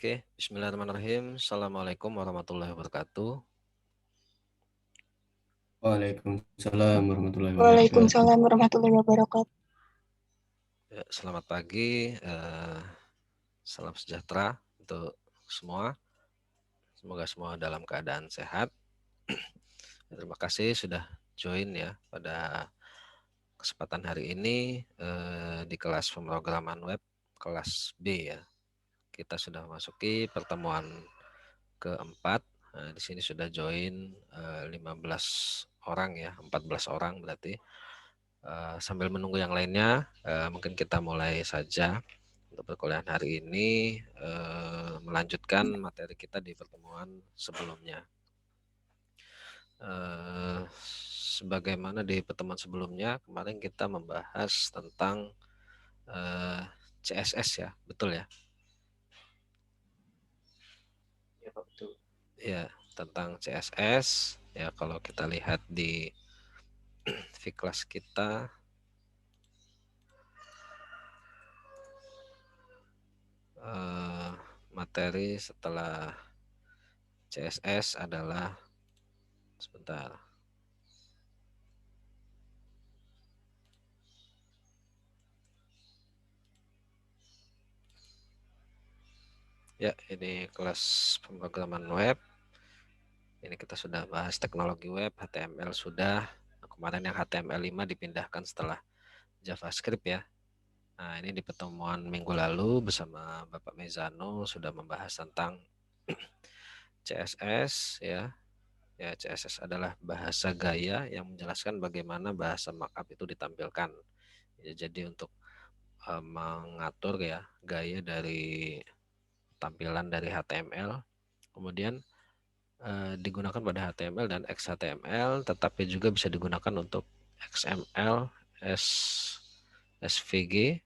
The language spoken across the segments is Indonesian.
Oke, bismillahirrahmanirrahim. Assalamualaikum warahmatullahi wabarakatuh. Waalaikumsalam warahmatullahi wabarakatuh. Waalaikumsalam warahmatullahi wabarakatuh. Ya, selamat pagi, salam sejahtera untuk semua. Semoga semua dalam keadaan sehat. Terima kasih sudah join ya pada kesempatan hari ini di kelas pemrograman web kelas B ya. Kita sudah memasuki pertemuan keempat. Nah, di sini sudah join 15 orang ya, 14 orang berarti. Sambil menunggu yang lainnya, mungkin kita mulai saja untuk perkuliahan hari ini, melanjutkan materi kita di pertemuan sebelumnya. Sebagaimana di pertemuan sebelumnya, kemarin kita membahas tentang CSS ya, betul ya? Ya, Pak, betul. Ya, tentang CSS. Ya, kalau kita lihat di Vklas kita, materi setelah CSS adalah sebentar. Ya, ini kelas pemrograman web. Ini kita sudah bahas teknologi web, HTML sudah. Kemarin yang HTML5 dipindahkan setelah JavaScript ya. Nah, ini di pertemuan minggu lalu bersama Bapak Mezano sudah membahas tentang CSS ya. Ya, CSS adalah bahasa gaya yang menjelaskan bagaimana bahasa markup itu ditampilkan. Ya, jadi untuk mengatur ya gaya dari tampilan dari HTML, kemudian digunakan pada HTML dan XHTML, tetapi juga bisa digunakan untuk XML, SVG,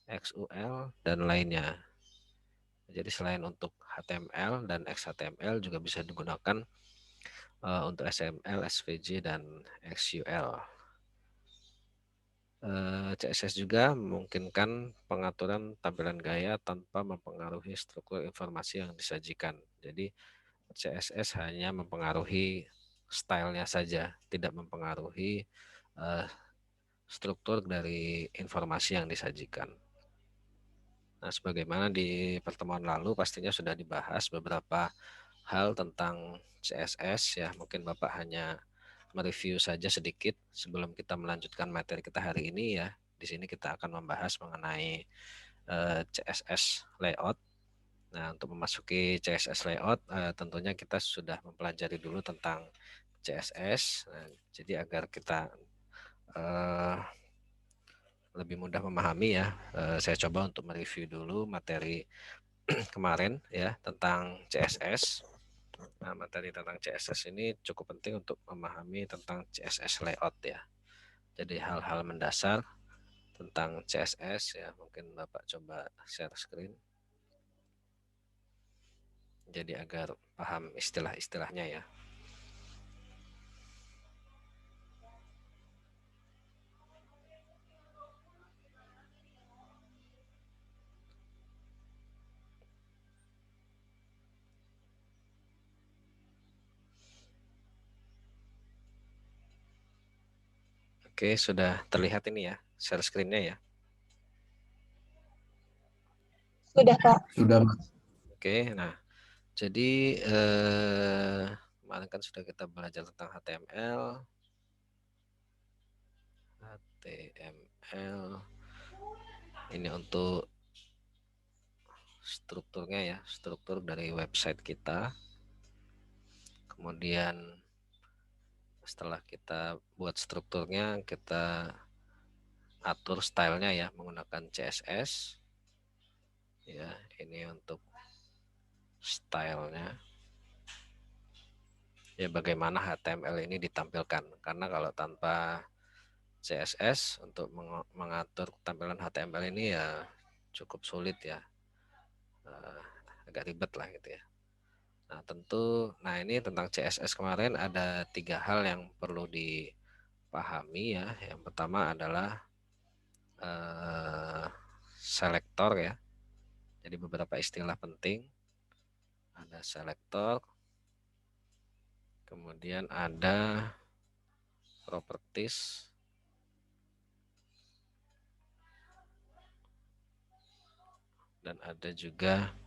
XUL, dan lainnya. Jadi selain untuk HTML dan XHTML juga bisa digunakan untuk XML, SVG, dan XUL. CSS juga memungkinkan pengaturan tampilan gaya tanpa mempengaruhi struktur informasi yang disajikan. Jadi CSS hanya mempengaruhi stylenya saja, tidak mempengaruhi struktur dari informasi yang disajikan. Nah, sebagaimana di pertemuan lalu pastinya sudah dibahas beberapa hal tentang CSS ya. Mungkin Bapak hanya mereview saja sedikit sebelum kita melanjutkan materi kita hari ini ya. Di sini kita akan membahas mengenai CSS layout. Nah, untuk memasuki CSS layout, tentunya kita sudah mempelajari dulu tentang CSS. Nah, jadi agar kita lebih mudah memahami ya, saya coba untuk mereview dulu materi kemarin ya tentang CSS. Nah, materi tentang CSS ini cukup penting untuk memahami tentang CSS layout ya. Jadi hal-hal mendasar tentang CSS ya, mungkin Bapak coba share screen. Jadi agar paham istilah-istilahnya ya. Oke, sudah terlihat ini ya, share screen-nya ya. Sudah, Pak. Sudah, Mas. Oke, nah, jadi kemarin kan sudah kita belajar tentang HTML. Ini untuk strukturnya ya, struktur dari website kita. Kemudian setelah kita buat strukturnya, kita atur stylenya ya menggunakan CSS. Ya, ini untuk stylenya. Ya, bagaimana HTML ini ditampilkan. Karena kalau tanpa CSS untuk mengatur tampilan HTML ini ya cukup sulit ya. Agak ribet lah gitu ya. Nah, nah ini tentang CSS kemarin ada 3 hal yang perlu dipahami ya. Yang pertama adalah selektor ya. Jadi beberapa istilah penting. ada selektor, kemudian ada properties, dan ada juga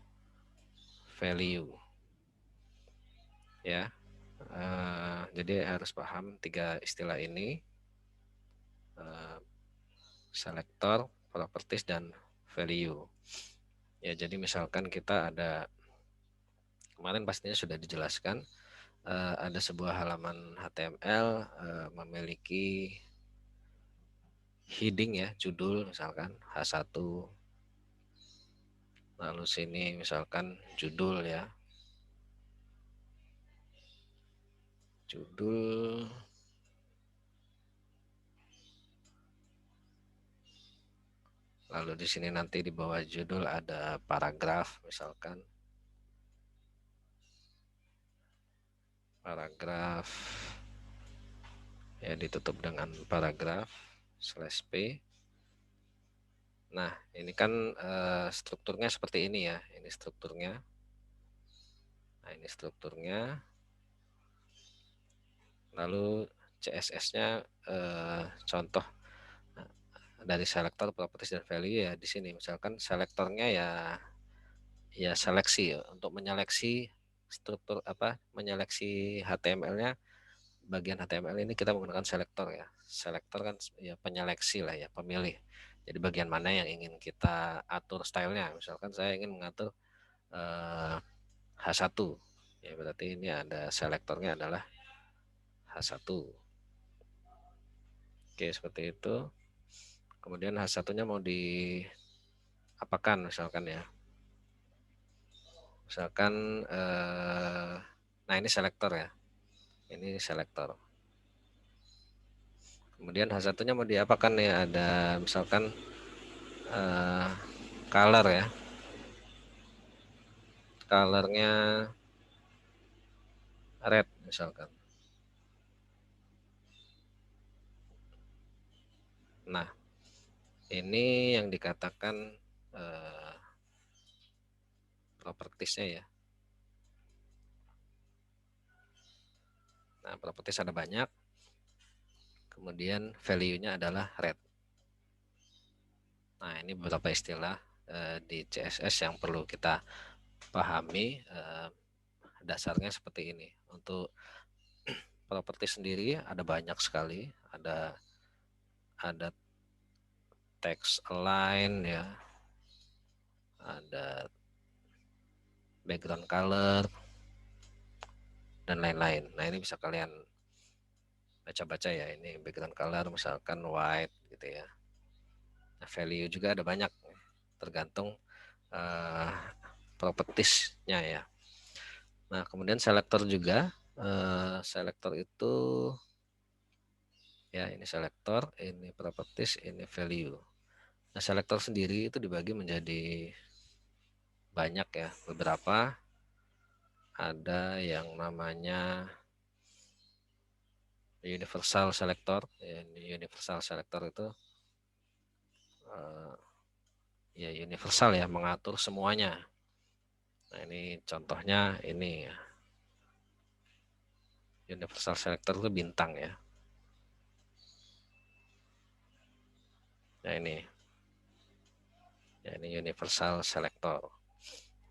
value. Ya, jadi harus paham 3 istilah ini, selektor, properties, dan value. Ya, jadi misalkan kita ada, kemarin pastinya sudah dijelaskan, ada sebuah halaman HTML memiliki heading ya, judul misalkan H1, lalu sini misalkan judul ya, judul, lalu di sini nanti di bawah judul ada paragraf misalkan, paragraf ya, ditutup dengan paragraf /p. Nah, ini kan strukturnya seperti ini ya, ini strukturnya. Nah, ini strukturnya. Lalu CSS-nya contoh dari selektor, properties, dan value ya di sini. Misalkan selektornya ya seleksi ya, untuk menyeleksi struktur menyeleksi HTML-nya, bagian HTML ini kita menggunakan selektor ya. Selektor kan ya penyeleksi lah ya, pemilih. Jadi bagian mana yang ingin kita atur stylenya. Misalkan saya ingin mengatur H1. Ya berarti ini ada selektornya adalah H1. Oke, seperti itu. Kemudian H1-nya mau diapakan misalkan ya. Misalkan nah ini selektor ya. Ini selektor. Kemudian H1-nya mau diapakan ya, ada misalkan color ya. Colornya red misalkan. Nah, ini yang dikatakan propertiesnya ya. Nah, properties ada banyak. Kemudian value-nya adalah red. Nah, ini beberapa istilah di CSS yang perlu kita pahami. Dasarnya seperti ini. Untuk properti sendiri ada banyak sekali. Ada text align ya, ada background color, dan lain-lain. Nah, ini bisa kalian baca-baca ya. Ini background color misalkan white gitu ya. Nah, value juga ada banyak, tergantung propertiesnya ya. Nah, kemudian selektor juga. Selektor itu ya, ini selektor, ini properties, ini value. Nah, selektor sendiri itu dibagi menjadi banyak ya, beberapa. Ada yang namanya universal selector. Universal selector itu ya universal ya, mengatur semuanya. Nah, ini contohnya ini universal selector itu bintang ya. Nah, ini ya, ini universal selector.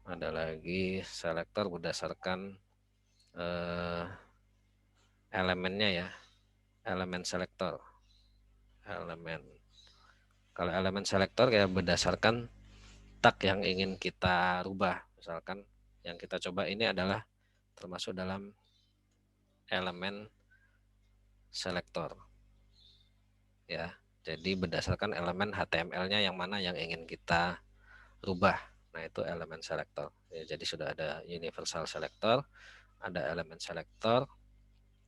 Ada lagi selector berdasarkan elemennya ya, elemen selector. Kalau elemen selector ya berdasarkan tag yang ingin kita rubah. Misalkan yang kita coba ini adalah termasuk dalam elemen selektor ya. Jadi berdasarkan elemen HTML-nya yang mana yang ingin kita rubah. Nah, itu elemen selektor ya. Jadi sudah ada universal selector, ada elemen selektor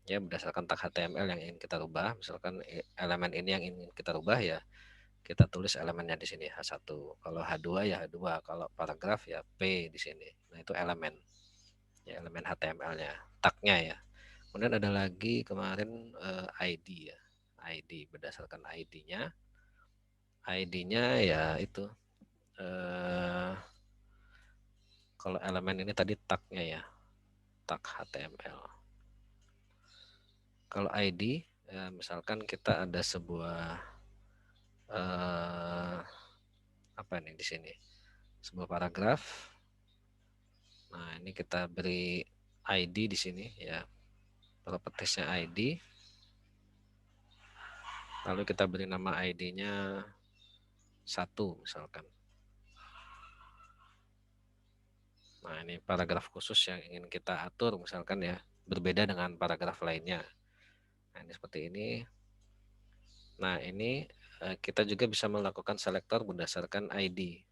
ya, berdasarkan tag HTML yang ingin kita rubah. Misalkan elemen ini yang ingin kita rubah ya, kita tulis elemennya di sini H1. Kalau H2 ya H2, kalau paragraf ya P di sini. Nah, itu elemen ya, elemen HTML-nya, tagnya ya. Kemudian ada lagi kemarin ID ya. ID berdasarkan ID-nya. ID-nya ya itu Kalau elemen ini tadi tag-nya ya, tag HTML. Kalau ID, ya misalkan kita ada sebuah apa nih di sini, sebuah paragraf. Nah ini kita beri ID di sini ya, propertiesnya ID. Lalu kita beri nama ID-nya 1 misalkan. Nah ini paragraf khusus yang ingin kita atur misalkan ya, berbeda dengan paragraf lainnya. Nah ini seperti ini. Nah ini kita juga bisa melakukan selektor berdasarkan ID.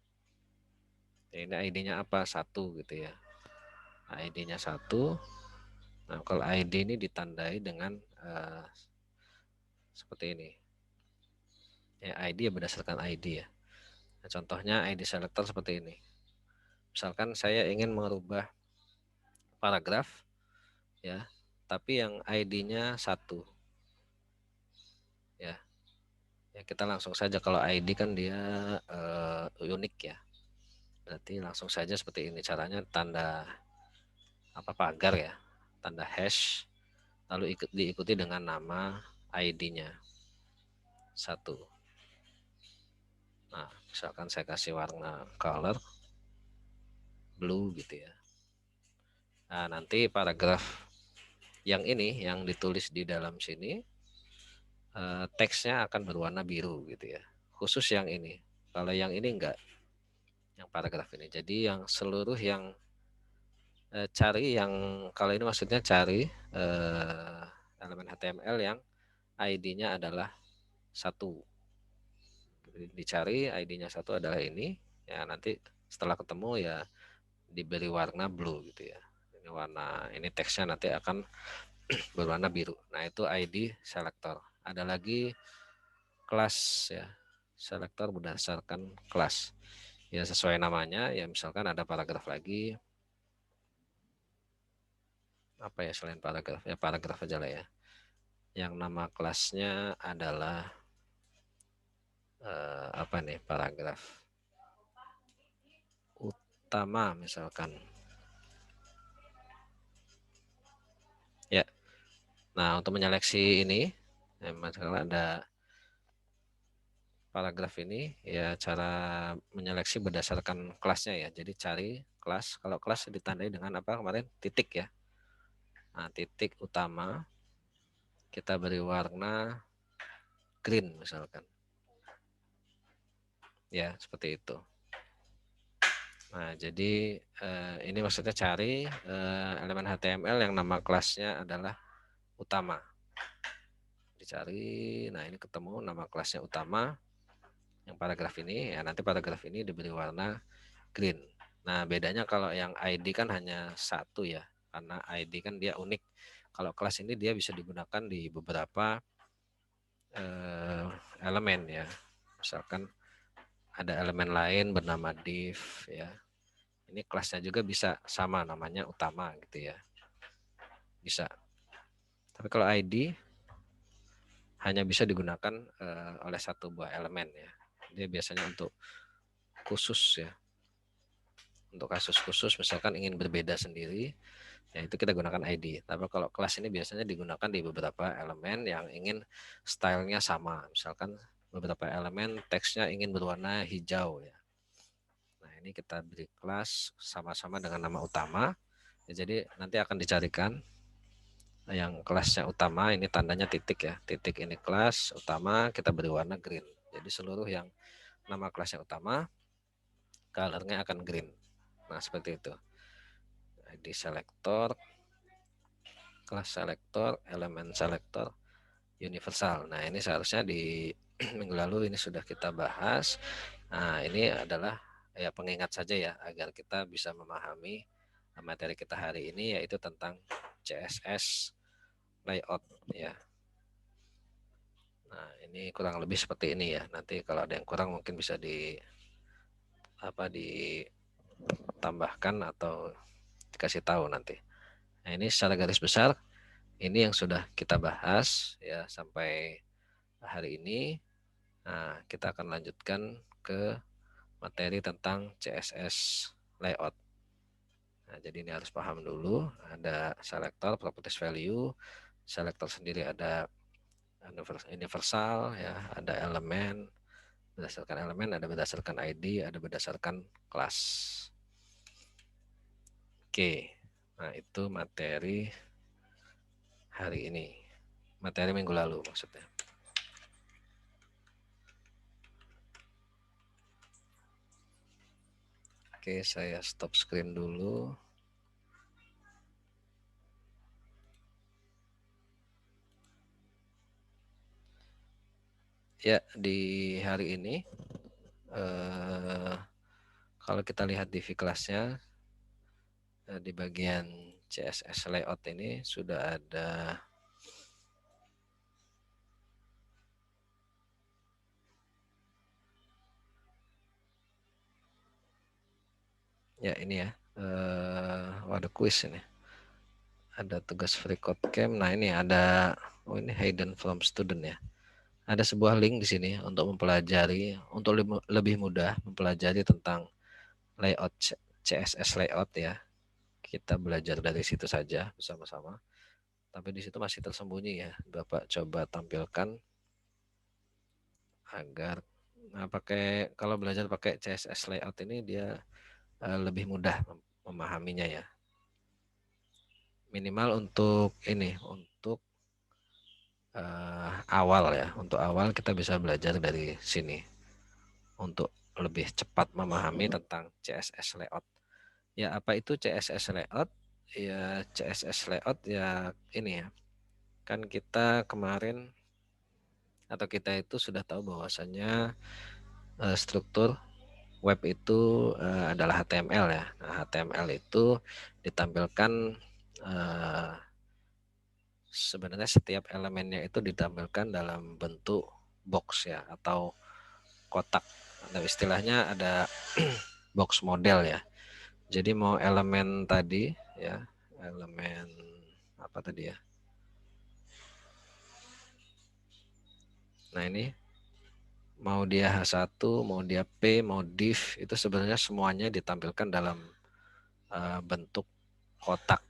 Ini ID-nya apa? 1 gitu ya. ID-nya 1. Nah kalau ID ini ditandai dengan seperti ini. Ya, ID ya berdasarkan ID ya. Nah, contohnya ID selector seperti ini. Misalkan saya ingin merubah paragraf ya, tapi yang ID-nya 1. Ya. Ya kita langsung saja, kalau ID kan dia unik ya. Berarti langsung saja seperti ini caranya, tanda apa pagar ya, tanda hash, lalu diikuti dengan nama ID-nya 1. Nah, misalkan saya kasih warna color blue gitu ya. Nah, nanti paragraf yang ini yang ditulis di dalam sini teksnya akan berwarna biru gitu ya. Khusus yang ini. Kalau yang ini enggak, yang paragraf ini. Jadi yang seluruh yang cari yang, kalau ini maksudnya cari elemen HTML yang ID-nya adalah 1. Dicari ID-nya 1 adalah ini. Ya nanti setelah ketemu ya diberi warna blue gitu ya. Ini warna, ini teksnya nanti akan berwarna biru. Nah itu ID selector. Ada lagi kelas ya, selector berdasarkan kelas. Ya sesuai namanya ya, misalkan ada paragraf lagi. Apa ya selain paragraf? Ya paragraf aja lah ya. Yang nama kelasnya adalah apa nih, paragraf utama misalkan. Ya. Nah untuk menyeleksi ini, ya, misalkan ada paragraf ini ya, cara menyeleksi berdasarkan kelasnya ya. Jadi cari kelas, kalau kelas ditandai dengan apa kemarin, titik ya. Nah titik utama kita beri warna green misalkan. Ya seperti itu. Nah jadi ini maksudnya cari elemen HTML yang nama kelasnya adalah utama. Dicari, nah ini ketemu nama kelasnya utama yang paragraf ini ya, nanti paragraf ini diberi warna green. Nah bedanya kalau yang ID kan hanya 1 ya, karena ID kan dia unik. Kalau kelas ini dia bisa digunakan di beberapa elemen ya, misalkan ada elemen lain bernama div ya, ini kelasnya juga bisa sama namanya utama gitu ya, bisa. Tapi kalau ID hanya bisa digunakan oleh satu buah elemen ya, dia biasanya untuk khusus ya, untuk kasus khusus misalkan ingin berbeda sendiri ya, itu kita gunakan ID. Tapi kalau kelas ini biasanya digunakan di beberapa elemen yang ingin stylenya sama, misalkan beberapa elemen teksnya ingin berwarna hijau ya. Nah ini kita beri kelas sama-sama dengan nama utama ya, jadi nanti akan dicarikan yang kelasnya utama, ini tandanya titik ya, titik ini kelas utama, kita beri warna green. Jadi seluruh yang nama kelasnya utama colornya akan green. Nah seperti itu. ID selector, kelas selector, elemen selector, universal. Nah ini seharusnya di minggu lalu ini sudah kita bahas. Nah ini adalah ya pengingat saja ya, agar kita bisa memahami materi kita hari ini, yaitu tentang CSS layout ya. Nah ini kurang lebih seperti ini ya. Nanti kalau ada yang kurang mungkin bisa ditambahkan atau dikasih tahu nanti. Nah ini secara garis besar ini yang sudah kita bahas ya sampai hari ini. Nah kita akan lanjutkan ke materi tentang CSS layout. Nah, jadi ini harus paham dulu. Ada selektor, properties value. Selektor sendiri ada universal, ya, ada elemen, berdasarkan elemen, ada berdasarkan ID, ada berdasarkan kelas. Oke, nah itu materi hari ini. Materi minggu lalu maksudnya. Oke, saya stop screen dulu. Ya, di hari ini kalau kita lihat di kelasnya di bagian CSS layout ini sudah ada ya ini ya. Ada kuis ini. Ada tugas free code camp. Nah, ini ada ini hidden from student ya. Ada sebuah link di sini untuk mempelajari, untuk lebih mudah mempelajari tentang layout CSS layout ya. Kita belajar dari situ saja bersama-sama. Tapi di situ masih tersembunyi ya. Bapak coba tampilkan agar kalau belajar pakai CSS layout ini dia lebih mudah memahaminya ya. Minimal untuk awal ya. Untuk awal kita bisa belajar dari sini untuk lebih cepat memahami tentang CSS layout. Ya, apa itu CSS layout? Ya, CSS layout ya ini ya. Kan kita kemarin atau kita itu sudah tahu bahwasannya struktur web itu adalah HTML ya. Nah, HTML itu ditampilkan sebenarnya setiap elemennya itu ditampilkan dalam bentuk box ya atau kotak. Nah, istilahnya ada box model ya. Jadi mau elemen tadi ya, elemen apa tadi ya? Nah, ini mau dia H1, mau dia P, mau div itu sebenarnya semuanya ditampilkan dalam bentuk kotak.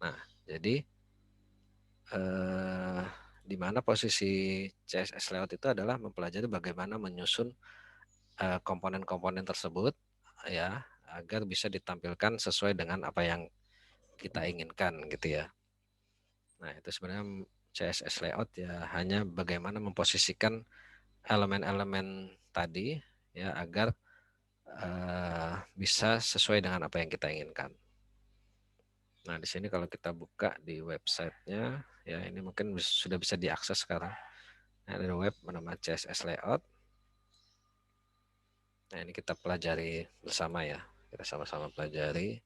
Nah, jadi di mana posisi CSS layout itu adalah mempelajari bagaimana menyusun komponen-komponen tersebut ya agar bisa ditampilkan sesuai dengan apa yang kita inginkan gitu ya. Nah, itu sebenarnya CSS layout ya hanya bagaimana memposisikan elemen-elemen tadi ya agar bisa sesuai dengan apa yang kita inginkan. Nah, di sini kalau kita buka di websitenya ya ini mungkin sudah bisa diakses sekarang. Nah, ada web bernama CSS layout. Nah, ini kita pelajari bersama ya. Kita sama-sama pelajari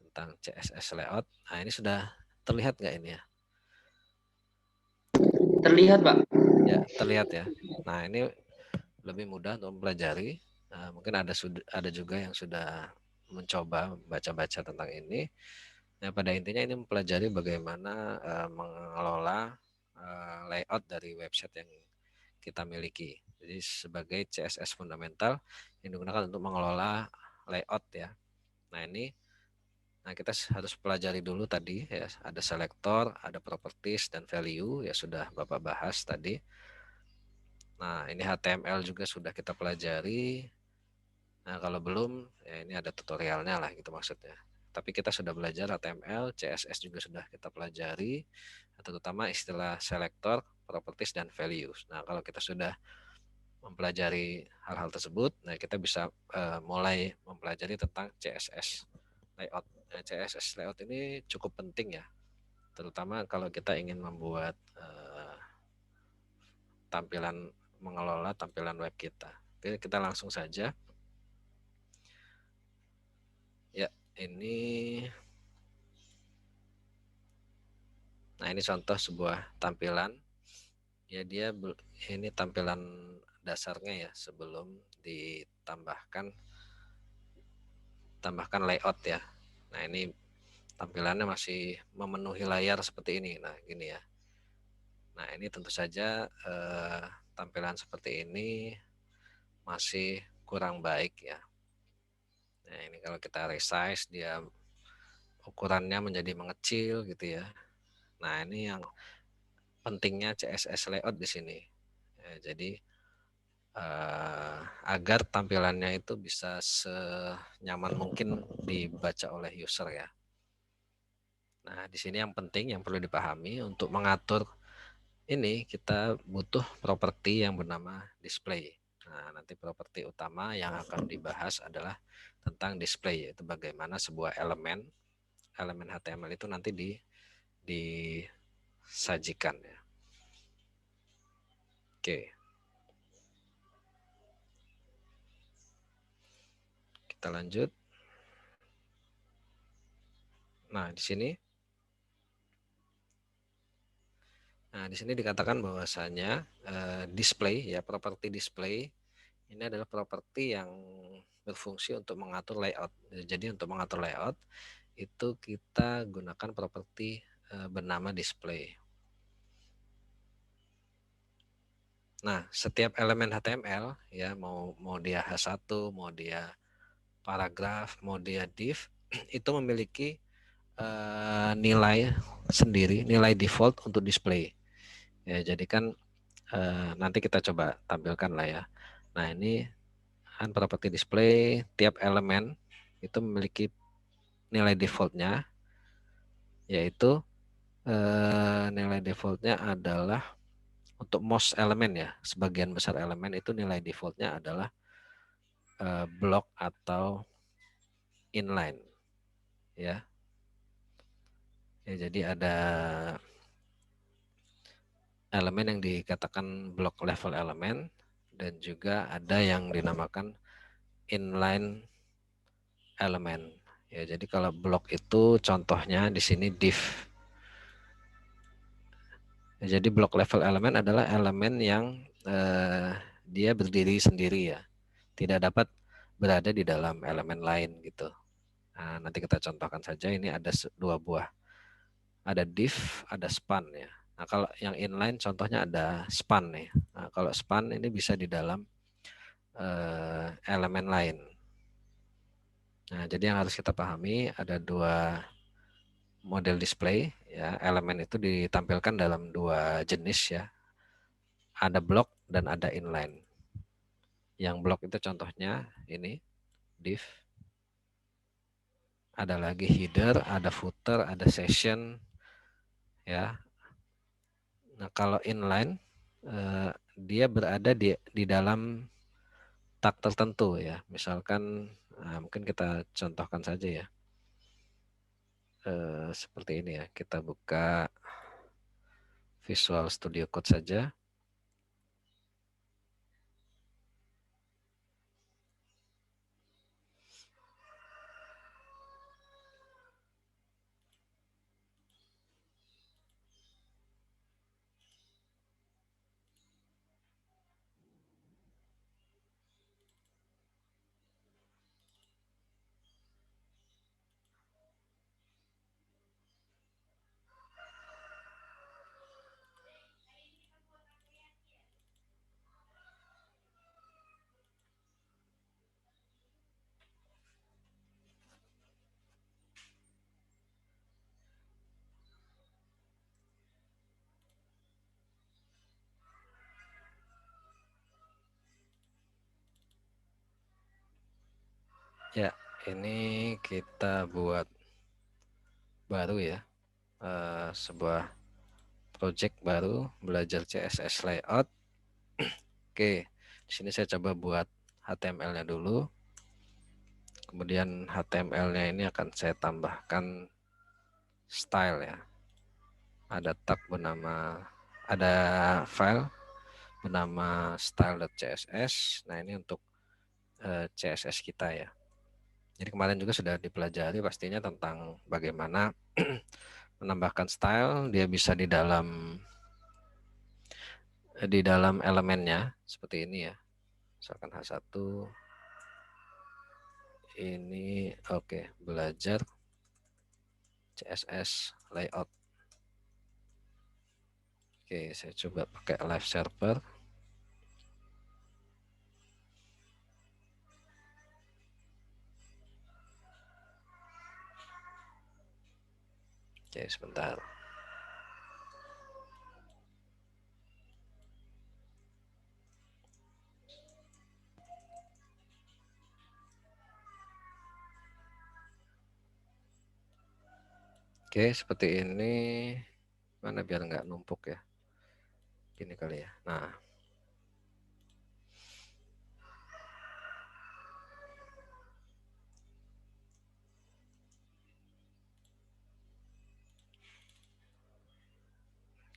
tentang CSS layout. Nah, ini sudah terlihat nggak ini ya? Terlihat, Pak. Ya, terlihat ya. Nah, ini lebih mudah untuk mempelajari. Nah, mungkin ada juga yang sudah mencoba baca-baca tentang ini. Nah, pada intinya ini mempelajari bagaimana mengelola layout dari website yang kita miliki. Jadi sebagai CSS fundamental yang digunakan untuk mengelola layout ya. Nah, kita harus pelajari dulu tadi ya, ada selektor, ada properties dan value ya sudah Bapak bahas tadi. Nah, ini HTML juga sudah kita pelajari. Nah, kalau belum ya ini ada tutorialnya lah gitu maksudnya. Tapi kita sudah belajar HTML, CSS juga sudah kita pelajari, terutama istilah selektor, properties dan values. Nah, kalau kita sudah mempelajari hal-hal tersebut, nah kita bisa mulai mempelajari tentang CSS layout. Nah, CSS layout ini cukup penting ya, terutama kalau kita ingin membuat mengelola tampilan web kita. Oke, kita langsung saja. Ya, ini contoh sebuah tampilan. Ya, ini tampilan dasarnya ya sebelum ditambahkan layout ya. Nah, ini tampilannya masih memenuhi layar seperti ini. Nah, gini ya. Nah, ini tentu saja tampilan seperti ini masih kurang baik ya. Nah, ini kalau kita resize dia ukurannya menjadi mengecil gitu ya. Nah, ini yang pentingnya CSS layout di sini. Ya, jadi agar tampilannya itu bisa senyaman mungkin dibaca oleh user ya. Nah, di sini yang penting yang perlu dipahami untuk mengatur ini kita butuh properti yang bernama display. Nah, nanti properti utama yang akan dibahas adalah tentang display, yaitu bagaimana sebuah elemen HTML itu nanti disajikan ya. Oke. Kita lanjut. Nah, di sini dikatakan bahwasanya display ya, properti display ini adalah properti yang berfungsi untuk mengatur layout. Jadi untuk mengatur layout itu kita gunakan properti bernama display. Nah, setiap elemen HTML ya, mau dia H1, mau dia paragraf, mau dia div, itu memiliki nilai sendiri, nilai default untuk display. Ya, jadi kan nanti kita coba tampilkan lah ya. Nah, ini kan properti display, tiap elemen itu memiliki nilai defaultnya, yaitu nilai defaultnya adalah untuk most elemen ya, sebagian besar elemen itu nilai defaultnya adalah block atau inline ya. Ya, jadi ada elemen yang dikatakan block level elemen dan juga ada yang dinamakan inline elemen. Ya, jadi kalau block itu contohnya di sini div. Ya, jadi block level elemen adalah elemen yang dia berdiri sendiri ya, tidak dapat berada di dalam elemen lain gitu. Nah, nanti kita contohkan saja, ini ada dua buah, ada div, ada span ya. Nah, kalau yang inline contohnya ada span nih. Nah, kalau span ini bisa di dalam elemen lain. Nah, jadi yang harus kita pahami ada dua model display ya. Elemen itu ditampilkan dalam dua jenis ya. Ada block dan ada inline. Yang block itu contohnya ini div. Ada lagi header, ada footer, ada session ya. Nah, kalau inline dia berada di dalam tag tertentu ya. Misalkan mungkin kita contohkan saja ya. Seperti ini ya. Kita buka Visual Studio Code saja. Ya, ini kita buat baru ya, sebuah project baru belajar CSS layout. Oke, di sini saya coba buat HTML-nya dulu. Kemudian HTML-nya ini akan saya tambahkan style ya. Ada tab bernama, ada file bernama style.css. Nah, ini untuk CSS kita ya. Jadi kemarin juga sudah dipelajari pastinya tentang bagaimana menambahkan style, dia bisa di dalam elemennya seperti ini ya. Misalkan H1 ini oke, belajar CSS layout. Oke, saya coba pakai live server. Oke, sebentar. Oke, seperti ini. Mana biar nggak numpuk ya. Gini kali ya. Nah.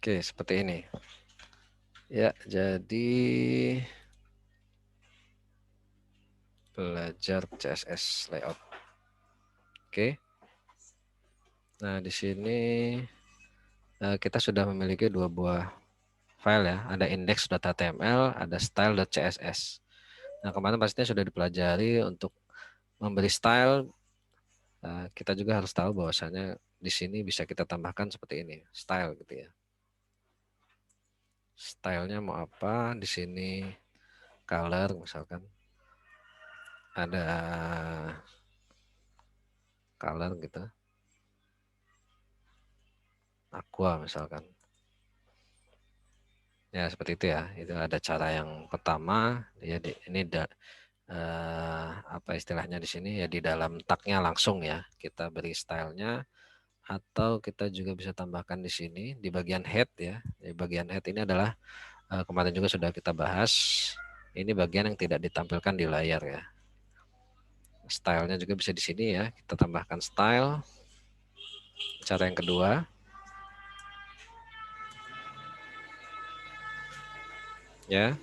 Oke, seperti ini. Ya, jadi belajar CSS layout. Oke. Nah, di sini kita sudah memiliki dua buah file ya. Ada index.html, ada style.css. Nah, kemarin pastinya sudah dipelajari untuk memberi style. Kita juga harus tahu bahwasanya di sini bisa kita tambahkan seperti ini, style gitu ya. Stylenya mau apa? Di sini color misalkan. Ada color gitu. Aqua misalkan. Ya seperti itu ya. Itu ada cara yang pertama. Ya ini apa istilahnya di sini ya, di dalam tagnya langsung ya. Kita beri stylenya. Atau kita juga bisa tambahkan di sini di bagian head ya. Di bagian head ini adalah kemarin juga sudah kita bahas. Ini bagian yang tidak ditampilkan di layar ya. Stylenya juga bisa di sini ya. Kita tambahkan style. Cara yang kedua. Ya.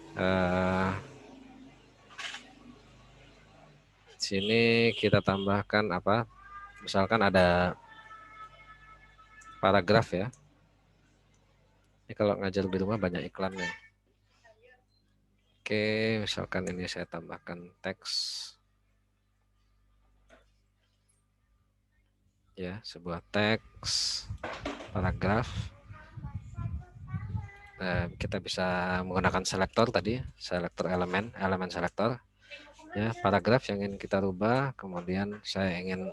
Sini kita tambahkan apa? Misalkan ada paragraf ya. Ini kalau ngajar di rumah banyak iklannya. Oke, misalkan ini saya tambahkan teks. Ya, sebuah teks paragraf. Kita bisa menggunakan selektor tadi, selektor elemen selektor. Ya, paragraf yang ingin kita rubah, kemudian saya ingin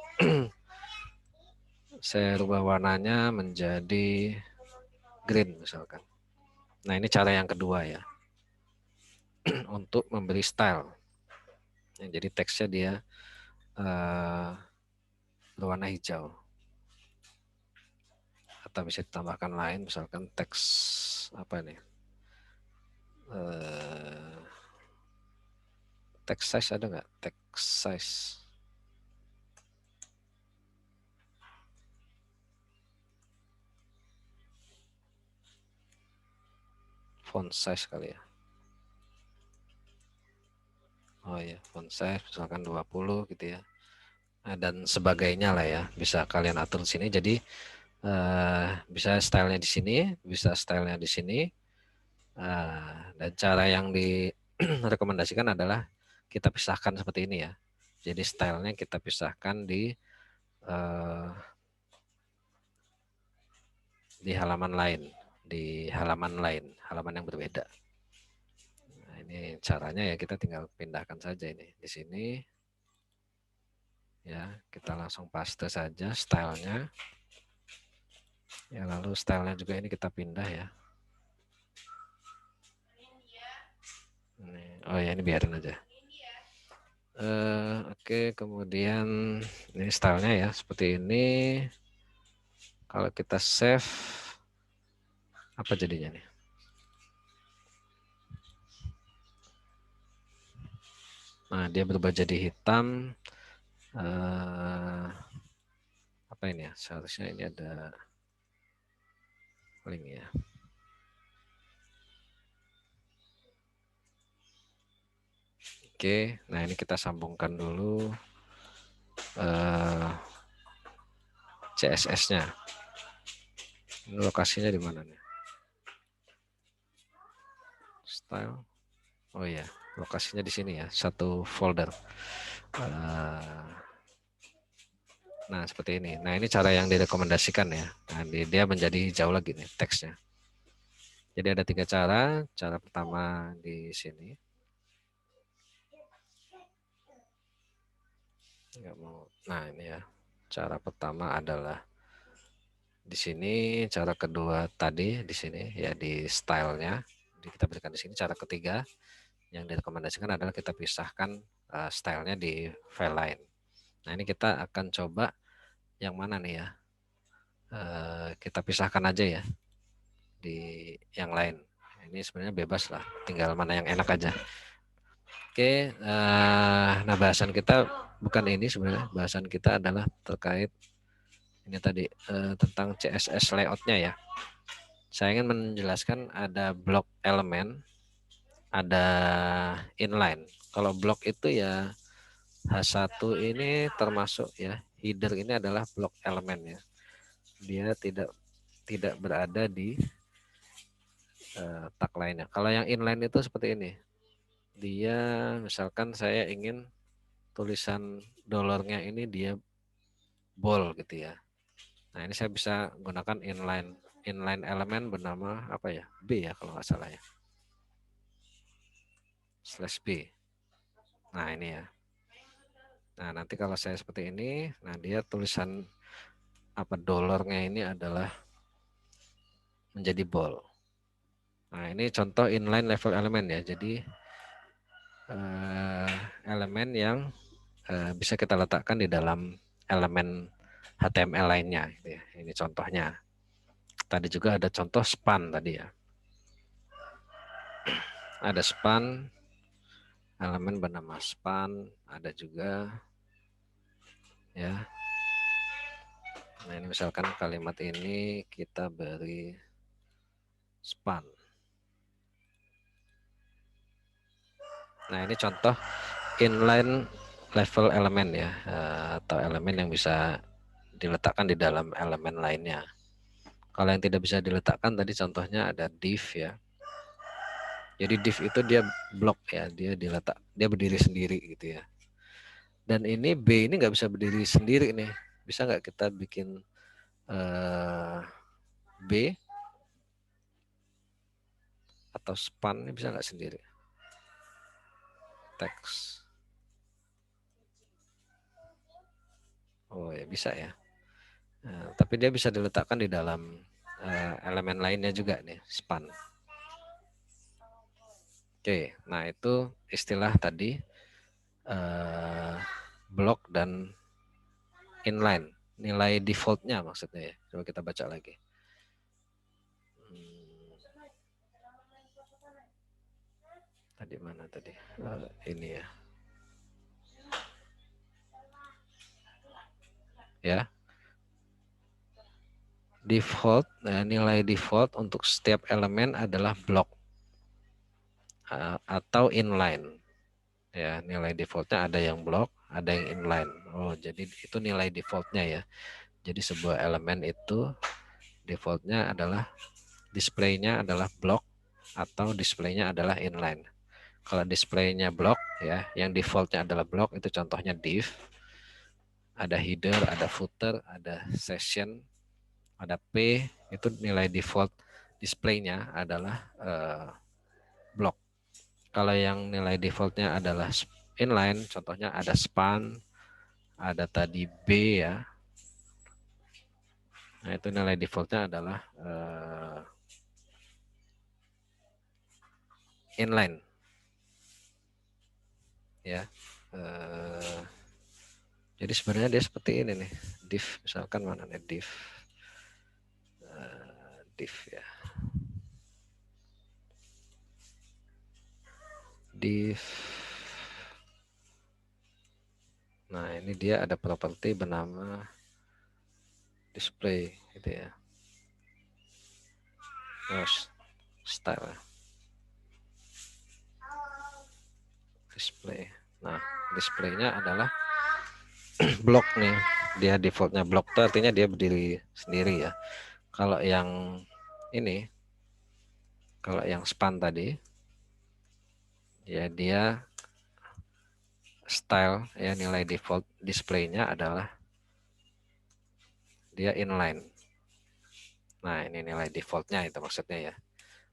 saya rubah warnanya menjadi green misalkan. Nah, ini cara yang kedua ya. Untuk memberi style. Jadi teksnya dia berwarna hijau. Atau bisa ditambahkan lain, misalkan teks apa ini? Text size ada nggak? Text size. Font size kali ya. Oh ya, font size misalkan 20 gitu ya. Nah, dan sebagainya lah ya. Bisa kalian atur di sini. Jadi bisa stylenya di sini, bisa stylenya di sini. Dan cara yang direkomendasikan adalah kita pisahkan seperti ini ya. Jadi stylenya kita pisahkan di halaman lain, halaman yang berbeda. Nah, ini caranya ya, kita tinggal pindahkan saja ini di sini. Ya, kita langsung paste saja stylenya. Ya, lalu stylenya juga ini kita pindah ya. Oh ya, ini biarin aja. Oke, kemudian ini stylenya ya seperti ini. Kalau kita save, apa jadinya nih? Nah, dia berubah jadi hitam. Apa ini ya? Seharusnya ini ada link ya. Oke, nah ini kita sambungkan dulu CSS-nya. Ini lokasinya di mana nih? Style. Oh iya, lokasinya di sini ya, satu folder. Nah, seperti ini. Nah, ini cara yang direkomendasikan ya. Nah, dia menjadi hijau lagi nih teksnya. Jadi ada 3 cara. Cara pertama di sini. Nggak mau. Nah, ini ya. Cara pertama adalah Di sini cara kedua tadi di sini ya di stylenya kita berikan di sini. Cara ketiga yang direkomendasikan adalah kita pisahkan stylenya di file lain. Nah ini kita akan coba yang mana nih ya? Kita pisahkan aja ya di yang lain. Ini sebenarnya bebas lah, tinggal mana yang enak aja. Oke, nah bahasan kita bukan ini sebenarnya. Bahasan kita adalah terkait ini tadi tentang CSS layoutnya ya. Saya ingin menjelaskan ada blok elemen, ada inline. Kalau blok itu ya H1 ini termasuk ya, header ini adalah blok elemen ya. Dia tidak berada di tag lainnya. Kalau yang inline itu seperti ini. Dia misalkan saya ingin tulisan $nya ini dia bold gitu ya. Nah ini saya bisa gunakan inline elemen bernama apa ya, B ya kalau nggak salah ya, /B. Nah ini ya. Nah nanti kalau saya seperti ini, nah dia tulisan apa $nya ini adalah menjadi bold. Nah ini contoh inline level elemen ya. Jadi elemen yang bisa kita letakkan di dalam elemen HTML lainnya. Gitu ya. Ini contohnya. Tadi juga ada contoh span tadi ya. Ada span, elemen bernama span, ada juga ya. Nah ini misalkan kalimat ini kita beri span. Nah ini contoh inline level elemen ya, atau elemen yang bisa diletakkan di dalam elemen lainnya. Kalau yang tidak bisa diletakkan tadi contohnya ada div ya. Jadi div itu dia blok ya, dia berdiri sendiri gitu ya. Dan ini B ini nggak bisa berdiri sendiri nih. Bisa nggak kita bikin B atau span ini bisa nggak sendiri? Teks. Oh ya bisa ya. Nah, tapi dia bisa diletakkan di dalam elemen lainnya juga nih, span. Oke, nah itu istilah tadi blok dan inline. Nilai defaultnya maksudnya ya. Coba kita baca lagi. Tadi mana tadi? Ini ya. Ya. Default, nilai default untuk setiap elemen adalah blok atau inline. Ya, nilai defaultnya ada yang blok, ada yang inline. Oh, jadi itu nilai defaultnya ya. Jadi sebuah elemen itu defaultnya adalah displaynya adalah blok atau displaynya adalah inline. Kalau displaynya blok ya, yang defaultnya adalah blok itu contohnya div. Ada header, ada footer, ada session, ada p, itu nilai default displaynya adalah blok. Kalau yang nilai defaultnya adalah inline, contohnya ada span, ada tadi B ya. Nah itu nilai defaultnya adalah inline. Ya. Jadi sebenarnya dia seperti ini nih, div misalkan mana nih div, div ya, div. Nah ini dia ada properti bernama display gitu ya, style display. Nah displaynya adalah blok nih, dia defaultnya blok itu artinya dia berdiri sendiri ya. Kalau yang ini, kalau yang span tadi ya dia style ya, nilai default displaynya adalah dia inline. Nah ini nilai defaultnya itu maksudnya ya.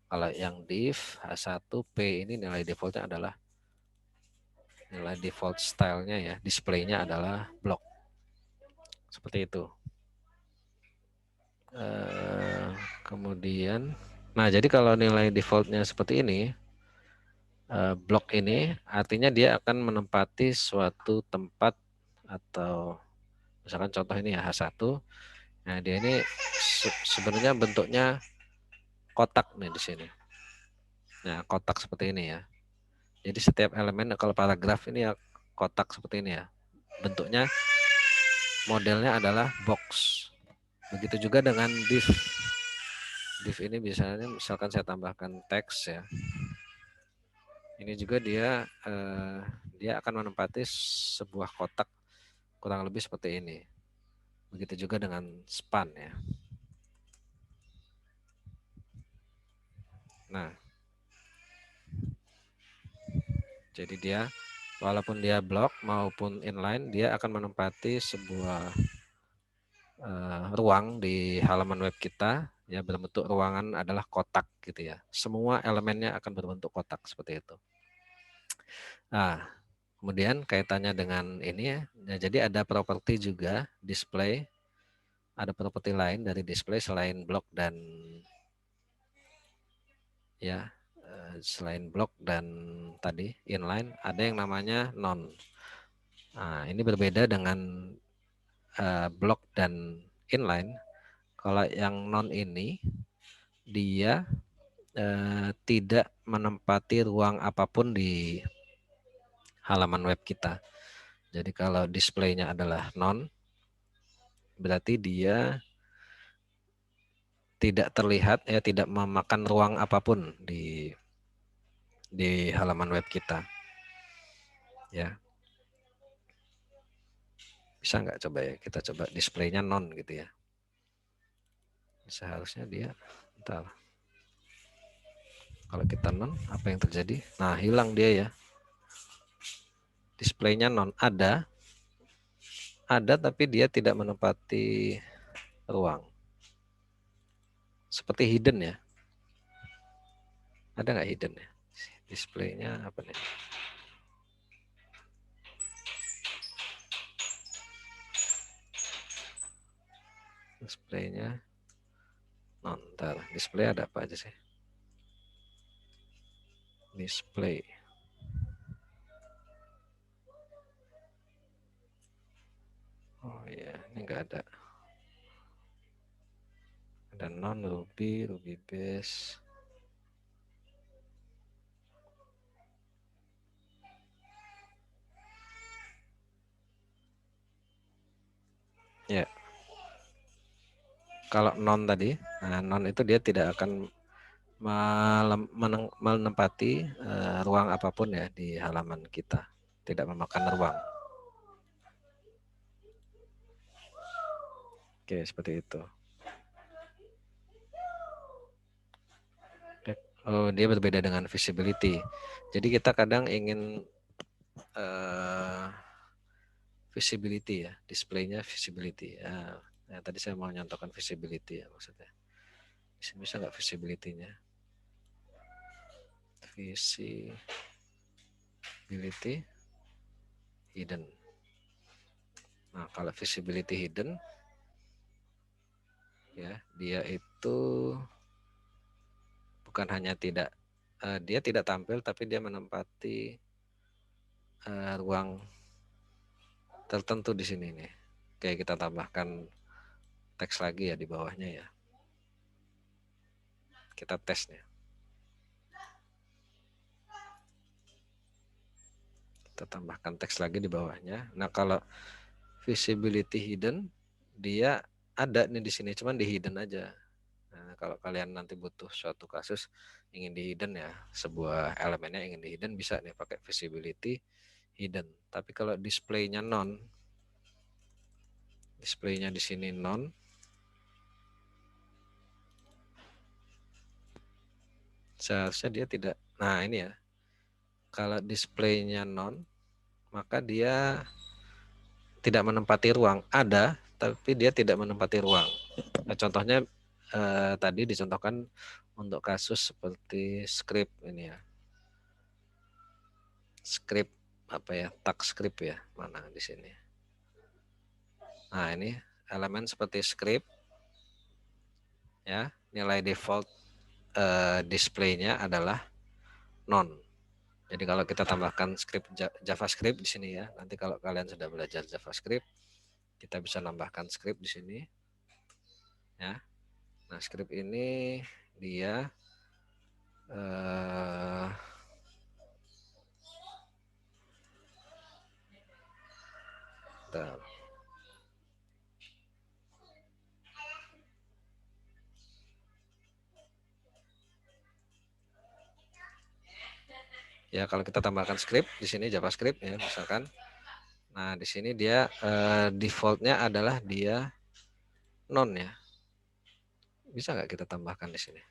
Kalau yang div H1P ini nilai defaultnya adalah nilai default stylenya ya, displaynya adalah blok. Seperti itu. Kemudian, nah jadi kalau nilai defaultnya seperti ini, blok ini artinya dia akan menempati suatu tempat atau misalkan contoh ini ya H1. Nah dia ini sebenarnya bentuknya kotak nih di sini. Nah kotak seperti ini ya. Jadi setiap elemen kalau paragraf ini ya kotak seperti ini ya. Bentuknya modelnya adalah box. Begitu juga dengan div. Div ini misalkan saya tambahkan teks ya. Ini juga dia akan menempati sebuah kotak kurang lebih seperti ini. Begitu juga dengan span ya. Nah, jadi dia walaupun dia blok maupun inline, dia akan menempati sebuah ruang di halaman web kita ya, berbentuk ruangan adalah kotak gitu ya. Semua elemennya akan berbentuk kotak seperti itu. Nah, kemudian kaitannya dengan ini ya, jadi ada properti juga display, ada properti lain dari display selain blok dan ya selain blok dan tadi inline, ada yang namanya non. Nah, ini berbeda dengan blok dan inline. Kalau yang non ini dia tidak menempati ruang apapun di halaman web kita. Jadi kalau displaynya adalah non, berarti dia tidak terlihat ya, tidak memakan ruang apapun di halaman web kita. Ya. Bisa nggak coba ya, kita coba displaynya non gitu ya. Seharusnya dia, bentar. Kalau kita non, apa yang terjadi? Nah, hilang dia ya. Displaynya non, ada tapi dia tidak menempati ruang. Seperti hidden ya. Ada nggak hidden ya? Displaynya apa nih? Displaynya non, bentar. Display ada apa aja sih? Display. Oh iya, ini nggak ada. Ada non, Ruby, Ruby base. Ya. Kalau non tadi, nah non itu dia tidak akan menempati ruang apapun ya di halaman kita, tidak memakan ruang. Oke, seperti itu. Oh, dia berbeda dengan visibility. Jadi kita kadang ingin visibility ya, displaynya visibility. Ya, tadi saya mau nyontohkan visibility ya maksudnya. Bisa nggak visibility-nya? Visibility hidden. Nah, kalau visibility hidden ya, dia itu bukan hanya dia tidak tampil, tapi dia menempati ruang tertentu di sini nih. Kayak kita tambahkan teks lagi ya di bawahnya ya. Kita tes nih. Kita tambahkan teks lagi di bawahnya. Nah, kalau visibility hidden, dia ada nih di sini, cuman di hidden aja. Nah, kalau kalian nanti butuh suatu kasus ingin di hidden ya, sebuah elemennya ingin di hidden, bisa nih pakai visibility hidden. Tapi kalau displaynya non, displaynya di sini non, seharusnya dia tidak. Nah ini ya, kalau displaynya non, maka dia tidak menempati ruang. Ada, tapi dia tidak menempati ruang. Nah, contohnya tadi dicontohkan untuk kasus seperti script ini ya. Script apa ya, tag script ya, mana di sini. Nah ini elemen seperti script ya, nilai default display-nya adalah non. Jadi kalau kita tambahkan script JavaScript di sini ya, nanti kalau kalian sudah belajar JavaScript, kita bisa nambahkan script di sini, ya. Nah, script ini dia bentar. Ya, kalau kita tambahkan script di sini JavaScript ya, misalkan. Nah, di sini dia defaultnya adalah dia non ya. Bisa nggak kita tambahkan di sini?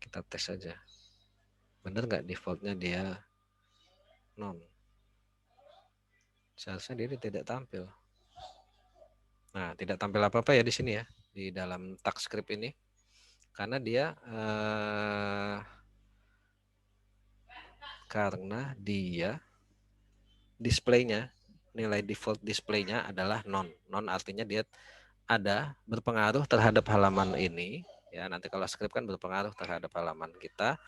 Kita tes saja. Benar nggak defaultnya dia non? Seharusnya dia tidak tampil. Nah, tidak tampil apa-apa ya di sini ya, di dalam tag script ini. Karena dia displaynya, nilai default displaynya adalah non. Non artinya dia ada berpengaruh terhadap halaman ini. Ya, nanti kalau script kan berpengaruh terhadap halaman kita,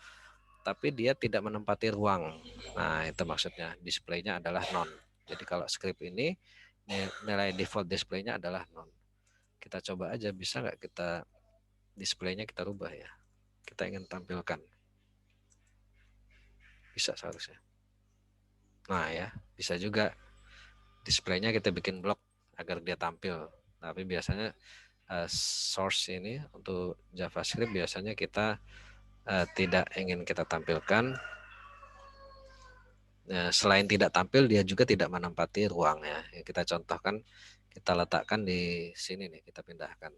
tapi dia tidak menempati ruang. Nah, itu maksudnya. Displaynya adalah non. Jadi kalau script ini nilai default displaynya adalah non. Kita coba aja, bisa nggak kita displaynya kita rubah ya. Kita ingin tampilkan. Bisa seharusnya. Nah ya, bisa juga displaynya kita bikin blok agar dia tampil. Tapi biasanya source ini untuk JavaScript biasanya kita tidak ingin kita tampilkan. Selain tidak tampil, dia juga tidak menempati ruang ya. Kita contohkan, kita letakkan di sini nih, kita pindahkan.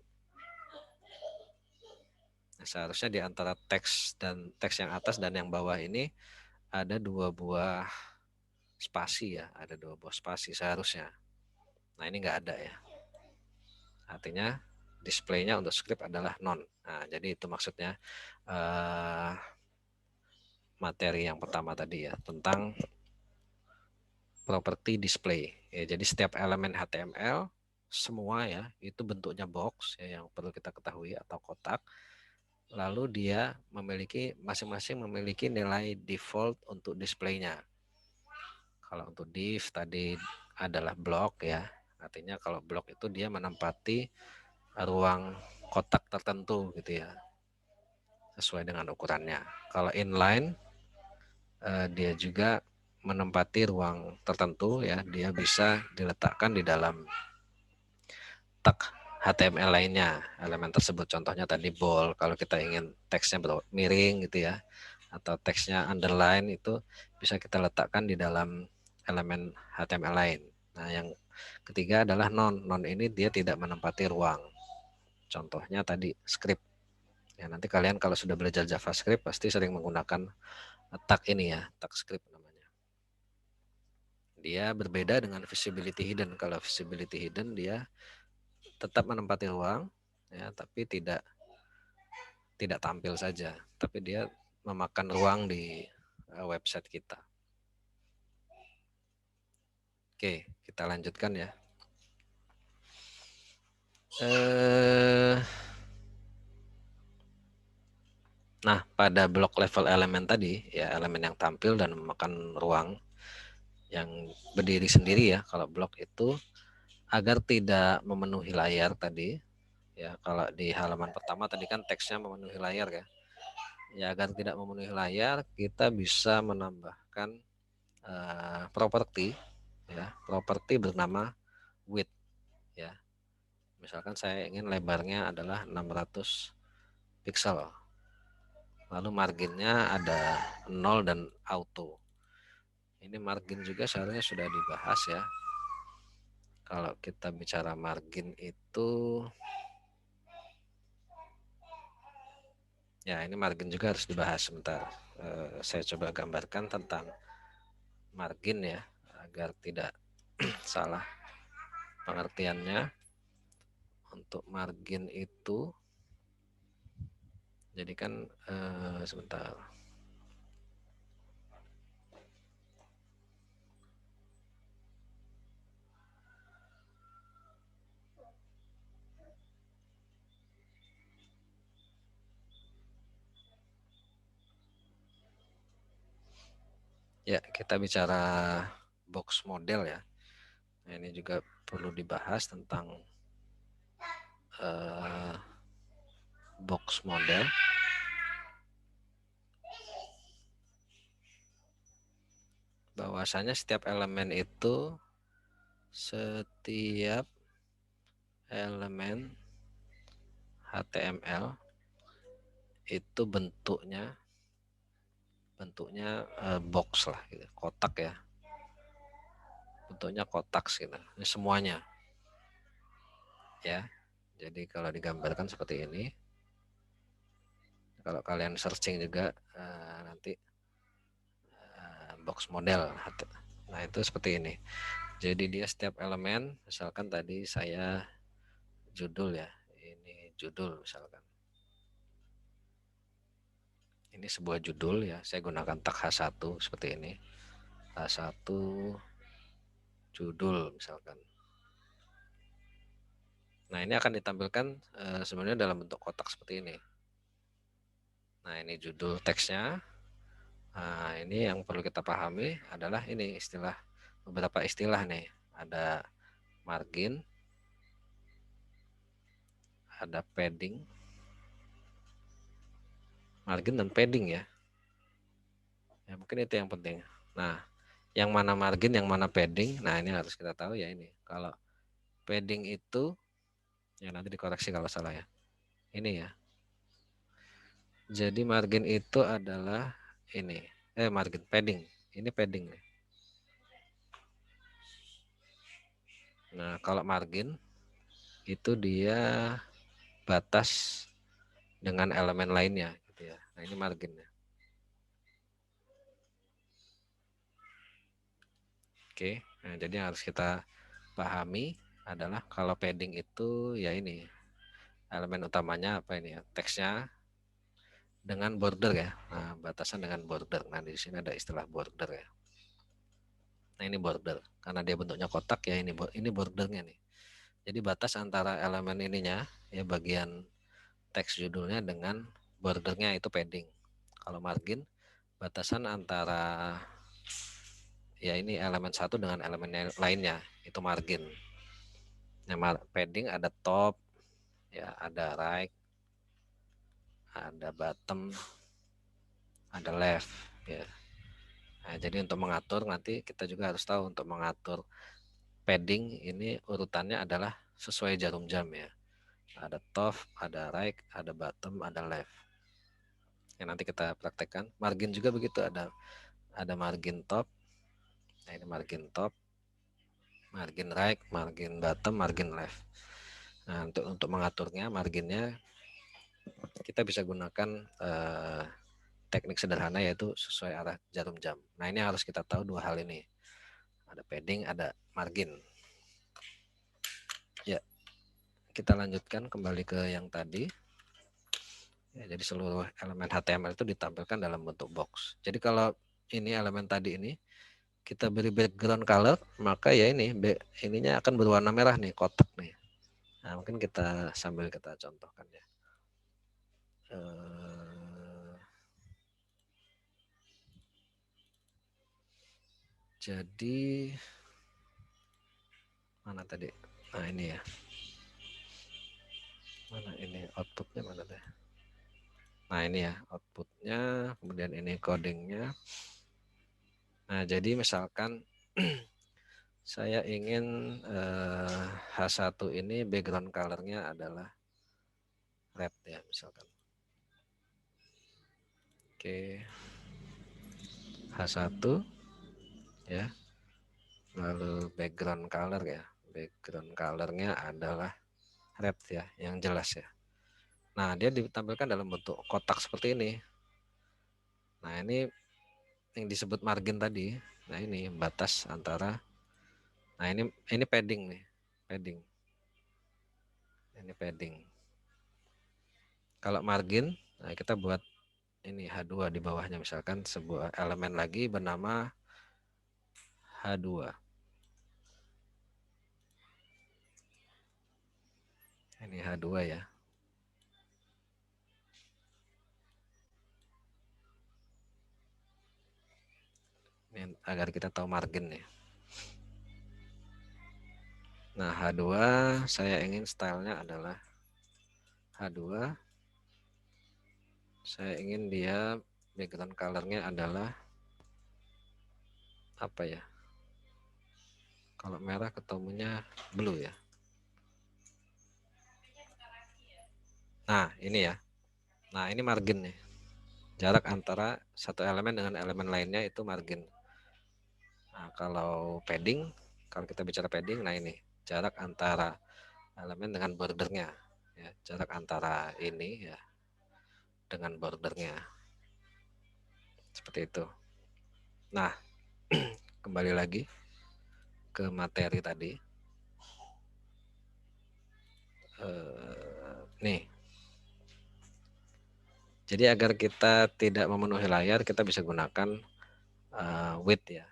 Nah, seharusnya di antara teks yang atas dan yang bawah ini ada 2 buah spasi ya, ada 2 buah spasi seharusnya. Nah, ini nggak ada ya. Artinya displaynya untuk script adalah non. Nah, jadi itu maksudnya materi yang pertama tadi ya, tentang property display. Ya, jadi setiap elemen HTML semua ya itu bentuknya box ya, yang perlu kita ketahui atau kotak. Lalu dia masing-masing memiliki nilai default untuk displaynya. Kalau untuk div tadi adalah blok ya, artinya kalau blok itu dia menempati ruang kotak tertentu gitu ya, sesuai dengan ukurannya. Kalau inline dia juga menempati ruang tertentu ya, dia bisa diletakkan di dalam tag HTML lainnya elemen tersebut. Contohnya tadi bold, kalau kita ingin teksnya miring gitu ya, atau teksnya underline, itu bisa kita letakkan di dalam elemen HTML lain. Nah, yang ketiga adalah non. Non ini dia tidak menempati ruang. Contohnya tadi script. Ya, nanti kalian kalau sudah belajar JavaScript pasti sering menggunakan tag ini ya, tag script namanya. Dia berbeda dengan visibility hidden. Kalau visibility hidden dia tetap menempati ruang ya, tapi tidak tampil saja, tapi dia memakan ruang di website kita. Oke, kita lanjutkan ya. Nah, pada blok level elemen tadi ya, elemen yang tampil dan memakan ruang yang berdiri sendiri ya, kalau blok itu agar tidak memenuhi layar tadi ya. Kalau di halaman pertama tadi kan teksnya memenuhi layar ya. Ya, agar tidak memenuhi layar kita bisa menambahkan properti ya, properti bernama width ya. Misalkan saya ingin lebarnya adalah 600 pixel. Lalu marginnya ada 0 dan auto. Ini margin juga seharusnya sudah dibahas ya. Kalau kita bicara margin itu, ya ini margin juga harus dibahas sebentar. Saya coba gambarkan tentang margin ya, agar tidak salah pengertiannya. Untuk margin itu, jadi kan sebentar. Ya, kita bicara box model ya. Nah, ini juga perlu dibahas tentang box model. Bahwasanya setiap elemen HTML itu bentuknya box lah gitu, kotak ya. Bentuknya kotak gitu. Ini semuanya. Ya. Jadi kalau digambarkan seperti ini. Kalau kalian searching juga nanti box model. Nah, itu seperti ini. Jadi dia setiap elemen, misalkan tadi saya judul ya. Ini judul misalkan. Ini sebuah judul ya. Saya gunakan tag H1 seperti ini. H1 judul misalkan. Nah, ini akan ditampilkan sebenarnya dalam bentuk kotak seperti ini. Nah, ini judul teksnya. Nah, ini yang perlu kita pahami adalah ini beberapa istilah nih. Ada margin, ada padding, margin dan padding ya. Ya mungkin itu yang penting. Nah, yang mana margin, yang mana padding, nah ini harus kita tahu ya ini. Kalau padding itu, ya nanti dikoreksi kalau salah ya. Ini ya. Jadi margin itu adalah ini, margin, padding. Ini padding nih. Nah, kalau margin itu dia batas dengan elemen lainnya gitu ya. Nah, ini marginnya. Oke, nah, jadi yang harus kita pahami adalah kalau padding itu ya ini elemen utamanya apa ini ya, teksnya dengan border ya. Nah, batasan dengan border. Nah, di sini ada istilah border ya. Nah, ini border karena dia bentuknya kotak ya, ini bordernya nih. Jadi batas antara elemen ininya ya, bagian teks judulnya dengan bordernya itu padding. Kalau margin batasan antara ya ini elemen satu dengan elemen lainnya itu margin. Nah, padding ada top, ya ada right, ada bottom, ada left. Ya. Nah, jadi untuk mengatur nanti kita juga harus tahu untuk mengatur padding ini urutannya adalah sesuai jarum jam ya. Ada top, ada right, ada bottom, ada left. Yang nanti kita praktekkan. Margin juga begitu, ada margin top. Nah, ini margin top, margin right, margin bottom, margin left. Nah, untuk mengaturnya, marginnya kita bisa gunakan teknik sederhana yaitu sesuai arah jarum jam. Nah, ini harus kita tahu dua hal ini. Ada padding, ada margin. Ya, kita lanjutkan kembali ke yang tadi. Ya, jadi seluruh elemen HTML itu ditampilkan dalam bentuk box. Jadi kalau ini elemen tadi ini kita beri background color, maka ya ininya akan berwarna merah nih, kotak nih. Nah, mungkin sambil kita contohkan ya. Jadi mana tadi? Nah, ini ya. Mana ini outputnya mana deh? Nah, ini ya outputnya, kemudian ini codingnya. Nah, jadi misalkan saya ingin H1 ini background colornya adalah red ya misalkan. Oke. H1 ya. Lalu background color ya. Background colornya adalah red ya, yang jelas ya. Nah, dia ditampilkan dalam bentuk kotak seperti ini. Nah, ini yang disebut margin tadi. Nah, ini batas antara. Nah, ini padding nih, padding. Ini padding. Kalau margin, nah kita buat ini H2 di bawahnya misalkan sebuah elemen lagi bernama H2. Ini H2 ya. Ini agar kita tahu margin ya. Nah, H2 saya ingin stylenya adalah H2. Saya ingin dia background colornya adalah apa ya? Kalau merah ketemunya blue ya. Nah, ini ya. Nah, ini margin nih. Jarak antara satu elemen dengan elemen lainnya itu margin. Nah, kalau padding, kalau kita bicara padding, nah ini jarak antara elemen dengan bordernya, ya, jarak antara ini ya dengan bordernya, seperti itu. Nah, kembali lagi ke materi tadi. Nih, jadi agar kita tidak memenuhi layar, kita bisa gunakan width ya,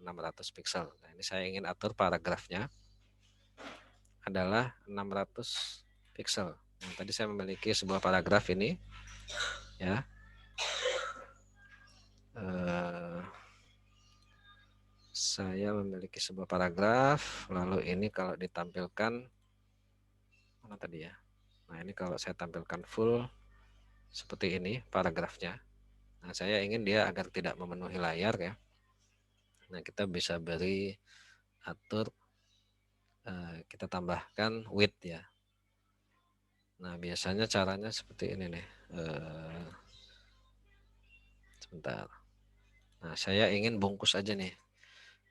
600 pixel. Nah, ini saya ingin atur paragrafnya adalah 600 pixel. Nah, tadi saya memiliki sebuah paragraf ini ya. Saya memiliki sebuah paragraf, lalu ini kalau ditampilkan mana tadi ya. Nah, ini kalau saya tampilkan full seperti ini paragrafnya. Nah, saya ingin dia agar tidak memenuhi layar ya. Nah, kita bisa beri atur, kita tambahkan width ya. Nah, biasanya caranya seperti ini nih. Sebentar. Nah, saya ingin bungkus aja nih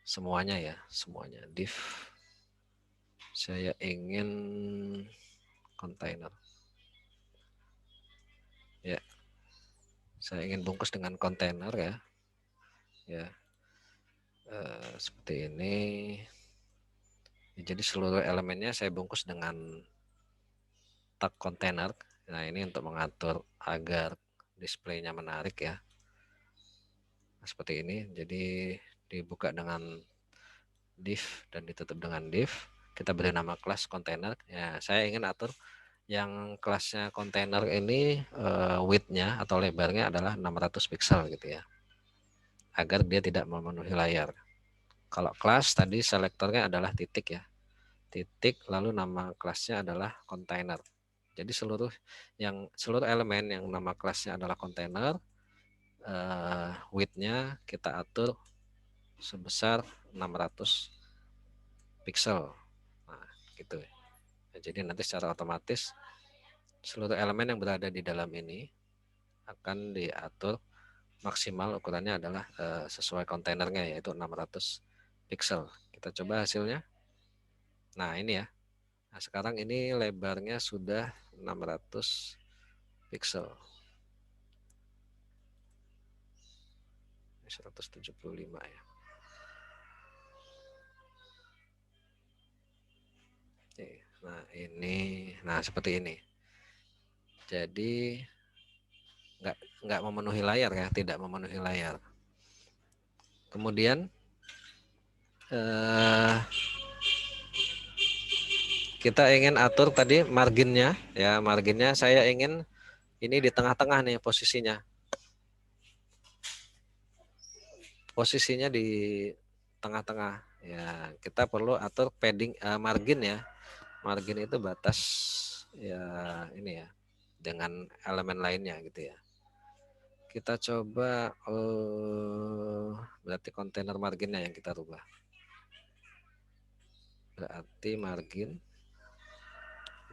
semuanya ya, semuanya div. Saya ingin kontainer. Ya. Saya ingin bungkus dengan kontainer ya. Ya. Seperti ini. Jadi seluruh elemennya saya bungkus dengan tag kontainer. Nah, ini untuk mengatur agar displaynya menarik ya. Nah, seperti ini. Jadi dibuka dengan div dan ditutup dengan div. Kita beri nama kelas kontainer. Ya, saya ingin atur yang kelasnya kontainer ini width-nya atau lebarnya adalah 600 pixel gitu ya. Agar dia tidak memenuhi layar. Kalau kelas tadi selektornya adalah titik ya. Titik lalu nama kelasnya adalah kontainer. Jadi seluruh elemen yang nama kelasnya adalah kontainer, width-nya kita atur sebesar 600 pixel. Nah, gitu. Nah, jadi nanti secara otomatis seluruh elemen yang berada di dalam ini akan diatur maksimal ukurannya adalah sesuai kontainernya yaitu 600 pixel. Kita coba hasilnya. Nah, ini ya. Nah, sekarang ini lebarnya sudah 600 pixel. 175 ya. Nah, nah seperti ini. Jadi nggak memenuhi layar ya, tidak memenuhi layar. Kemudian kita ingin atur tadi marginnya ya, marginnya saya ingin ini di tengah-tengah nih posisinya. Posisinya di tengah-tengah ya, kita perlu atur padding margin ya. Margin itu batas ya ini ya dengan elemen lainnya gitu ya. Kita coba berarti kontainer marginnya yang kita rubah. Berarti margin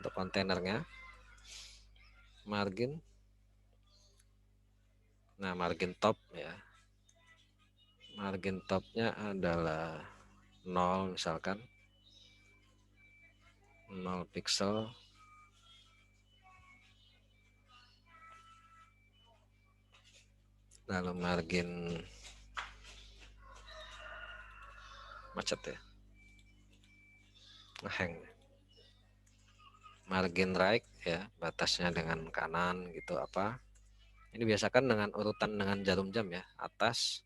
untuk kontainernya margin. Nah, margin top ya. Margin topnya adalah 0 misalkan. 0 pixel. Lalu margin macet ya. Ngehang. Margin right ya, batasnya dengan kanan gitu apa. Ini biasakan dengan urutan dengan jarum jam ya, atas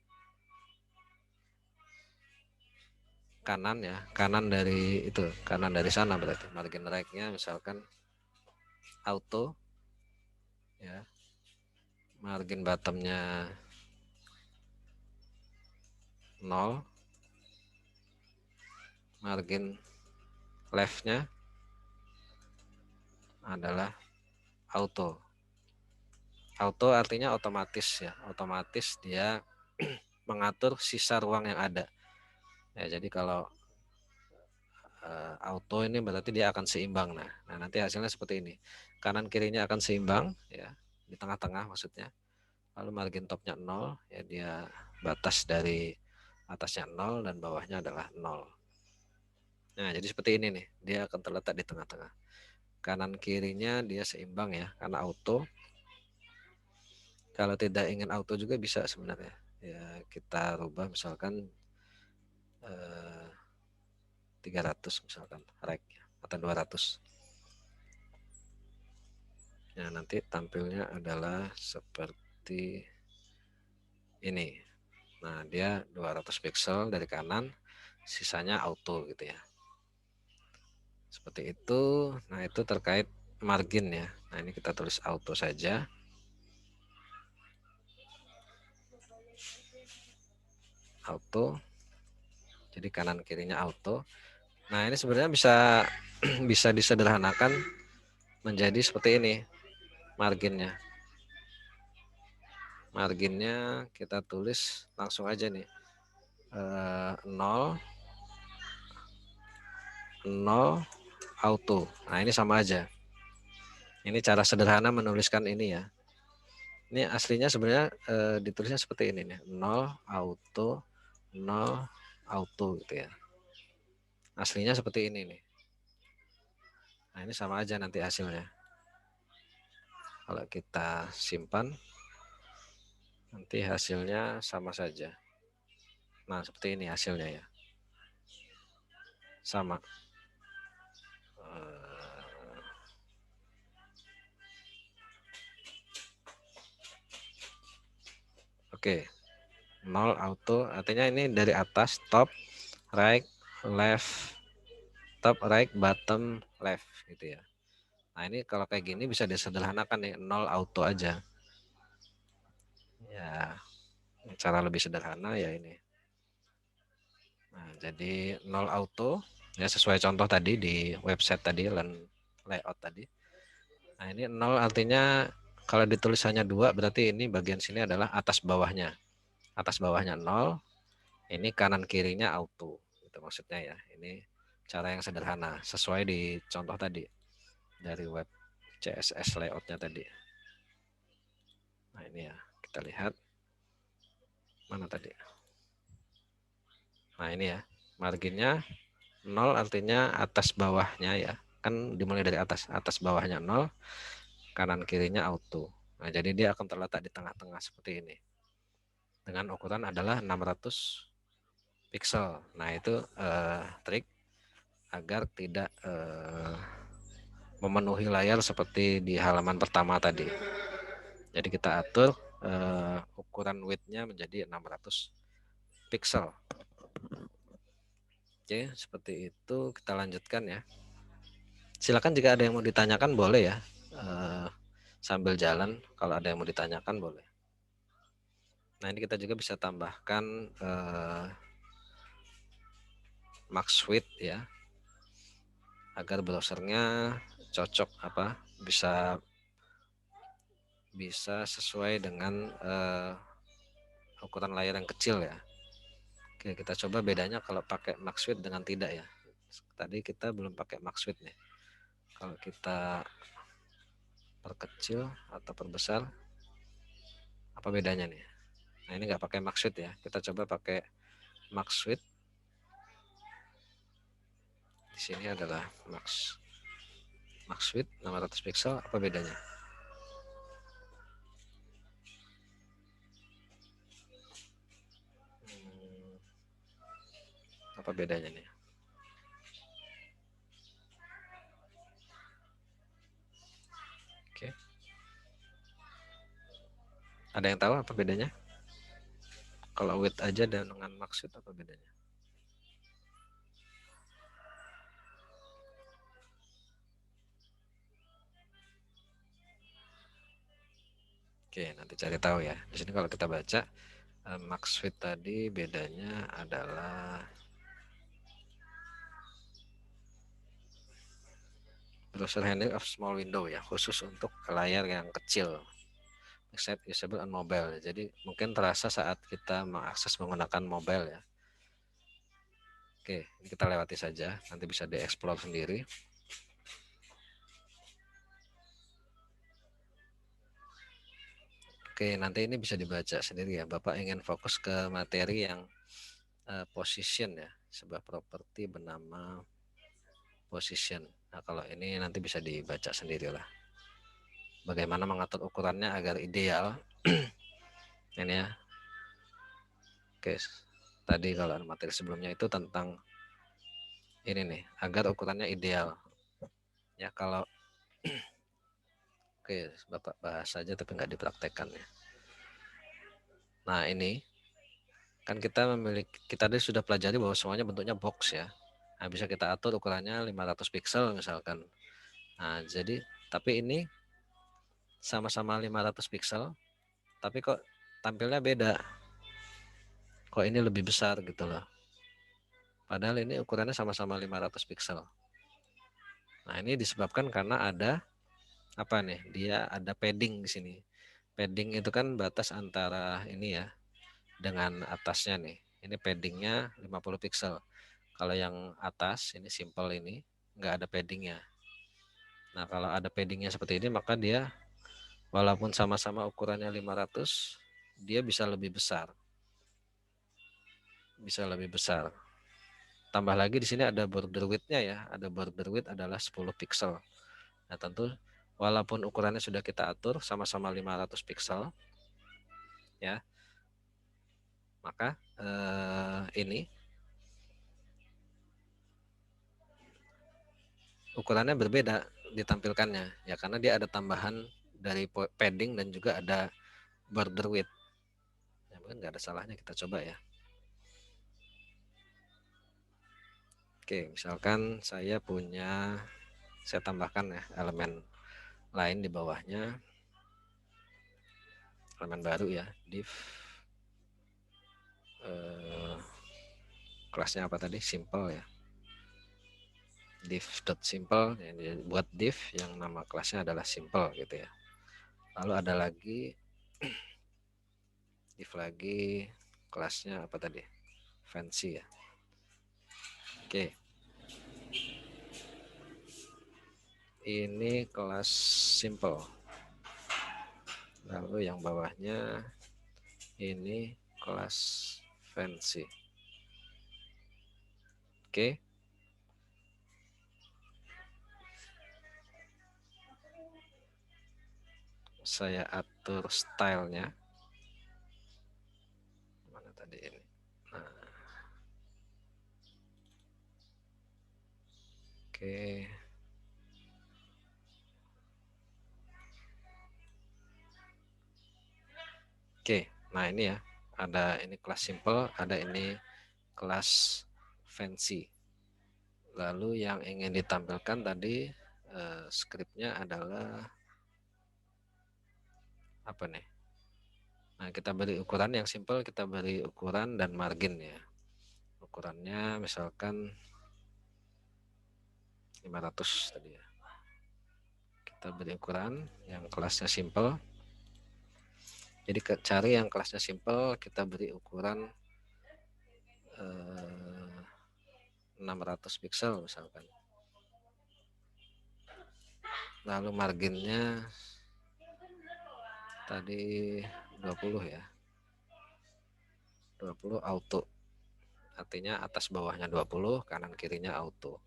kanan ya, kanan dari itu, kanan dari sana berarti. Margin right-nya misalkan auto ya. Margin bottom-nya 0, margin left-nya adalah auto. Auto artinya otomatis ya, otomatis dia mengatur sisa ruang yang ada. Ya, jadi kalau auto ini berarti dia akan seimbang. Nah, nanti hasilnya seperti ini. Kanan kirinya akan seimbang ya, di tengah-tengah maksudnya. Lalu margin topnya 0, ya dia batas dari atasnya 0 dan bawahnya adalah 0. Nah, jadi seperti ini nih, dia akan terletak di tengah-tengah. Kanan kirinya dia seimbang ya, karena auto. Kalau tidak ingin auto juga bisa sebenarnya. Ya, kita rubah misalkan 300 misalkan right atau 200. Ya, nanti tampilnya adalah seperti ini. Nah, dia 200 pixel dari kanan, sisanya auto gitu ya. Seperti itu. Nah, itu terkait margin ya. Nah, ini kita tulis auto saja. Auto. Jadi kanan kirinya auto. Nah, ini sebenarnya bisa bisa disederhanakan menjadi seperti ini marginnya. Marginnya kita tulis langsung aja nih. 0 auto. Nah, ini sama aja. Ini cara sederhana menuliskan ini ya. Ini aslinya sebenarnya ditulisnya seperti ini nih. 0 auto gitu ya. Aslinya seperti ini nih. Nah, ini sama aja nanti hasilnya. Kalau kita simpan, nanti hasilnya sama saja. Nah, seperti ini hasilnya ya. Sama. Oke. 0 auto artinya ini dari atas, top, right, left, top, right, bottom, left gitu ya. Nah, ini kalau kayak gini bisa disederhanakan nih, 0 auto aja. Ya, cara lebih sederhana ya ini. Nah, jadi 0 auto ya sesuai contoh tadi di website tadi layout tadi. Nah, ini 0 artinya kalau ditulisannya 2 berarti ini bagian sini adalah atas bawahnya. Atas bawahnya 0, ini kanan kirinya auto. Itu maksudnya ya. Ini cara yang sederhana sesuai di contoh tadi dari web CSS layoutnya tadi. Nah, ini ya, kita lihat. Mana tadi? Nah, ini ya. Marginnya 0 artinya atas bawahnya ya. Kan dimulai dari atas. Atas bawahnya 0, kanan kirinya auto. Nah, jadi dia akan terletak di tengah-tengah seperti ini. Dengan ukuran adalah 600 pixel. Nah, itu trik agar tidak memenuhi layar seperti di halaman pertama tadi. Jadi kita atur ukuran width-nya menjadi 600 pixel. Oke, seperti itu. Kita lanjutkan ya. Silakan jika ada yang mau ditanyakan boleh ya. Sambil jalan kalau ada yang mau ditanyakan boleh. Nah, ini kita juga bisa tambahkan max width ya. Agar browsernya cocok bisa sesuai dengan ukuran layar yang kecil ya. Oke, kita coba bedanya kalau pakai max width dengan tidak ya. Tadi kita belum pakai max width nih. Kalau kita perkecil atau perbesar, apa bedanya nih? Nah, ini nggak pakai max width ya. Kita coba pakai max width. Di sini adalah max width 600 pixel. Apa bedanya? Apa bedanya nih? Oke. Ada yang tahu apa bedanya? Kalau width aja dan dengan max width apa bedanya? Oke, nanti cari tahu ya. Di sini kalau kita baca Max Fit tadi bedanya adalah browser handling of small window ya, khusus untuk layar yang kecil. Except usable on mobile. Jadi mungkin terasa saat kita mengakses menggunakan mobile ya. Oke, ini kita lewati saja. Nanti bisa dieksplor sendiri. Oke, nanti ini bisa dibaca sendiri ya. Bapak ingin fokus ke materi yang position ya, sebuah properti bernama position. Nah, kalau ini nanti bisa dibaca sendiri lah. Bagaimana mengatur ukurannya agar ideal. Ini ya. Oke, tadi kalau materi sebelumnya itu tentang ini nih, agar ukurannya ideal. Ya, kalau oke, Bapak bahas saja tapi nggak dipraktekkan ya. Nah, ini kan kita tadi sudah pelajari bahwa semuanya bentuknya box ya. Nah, bisa kita atur ukurannya 500 pixel misalkan. Nah, jadi tapi ini sama-sama 500 pixel, tapi kok tampilnya beda. Kok ini lebih besar gitu loh. Padahal ini ukurannya sama-sama 500 pixel. Nah, ini disebabkan karena ada apa nih? Dia ada padding di sini. Padding itu kan batas antara ini ya dengan atasnya nih. Ini paddingnya 50 pixel. Kalau yang atas ini simple ini nggak ada paddingnya. Nah, kalau ada paddingnya seperti ini maka dia walaupun sama-sama ukurannya 500, dia bisa lebih besar. Bisa lebih besar. Tambah lagi di sini ada border width-nya ya. Ada border width adalah 10 pixel. Nah, tentu walaupun ukurannya sudah kita atur sama-sama 500 pixel ya. Maka ini ukurannya berbeda ditampilkannya ya karena dia ada tambahan dari padding dan juga ada border width. Ya, mungkin nggak ada salahnya kita coba ya. Oke, misalkan saya tambahkan ya elemen lain di bawahnya, elemen baru ya, div kelasnya apa tadi, simple ya, div.simple, buat div yang nama kelasnya adalah simple gitu ya. Lalu ada lagi div lagi kelasnya apa tadi, fancy ya. Oke, ini kelas simple. Lalu yang bawahnya ini kelas fancy. Oke. Saya atur stylenya. Mana tadi ini? Nah. Oke. Oke, nah ini ya, ada ini kelas simple, ada ini kelas fancy. Lalu yang ingin ditampilkan tadi skripnya adalah apa nih? Nah, kita beri ukuran yang simple, kita beri ukuran dan margin ya. Ukurannya misalkan 500 tadi ya. Kita beri ukuran yang kelasnya simple. Jadi cari yang kelasnya simple, kita beri ukuran 600 pixel misalkan. Lalu marginnya tadi 20 ya. 20 auto. Artinya atas bawahnya 20, kanan kirinya auto.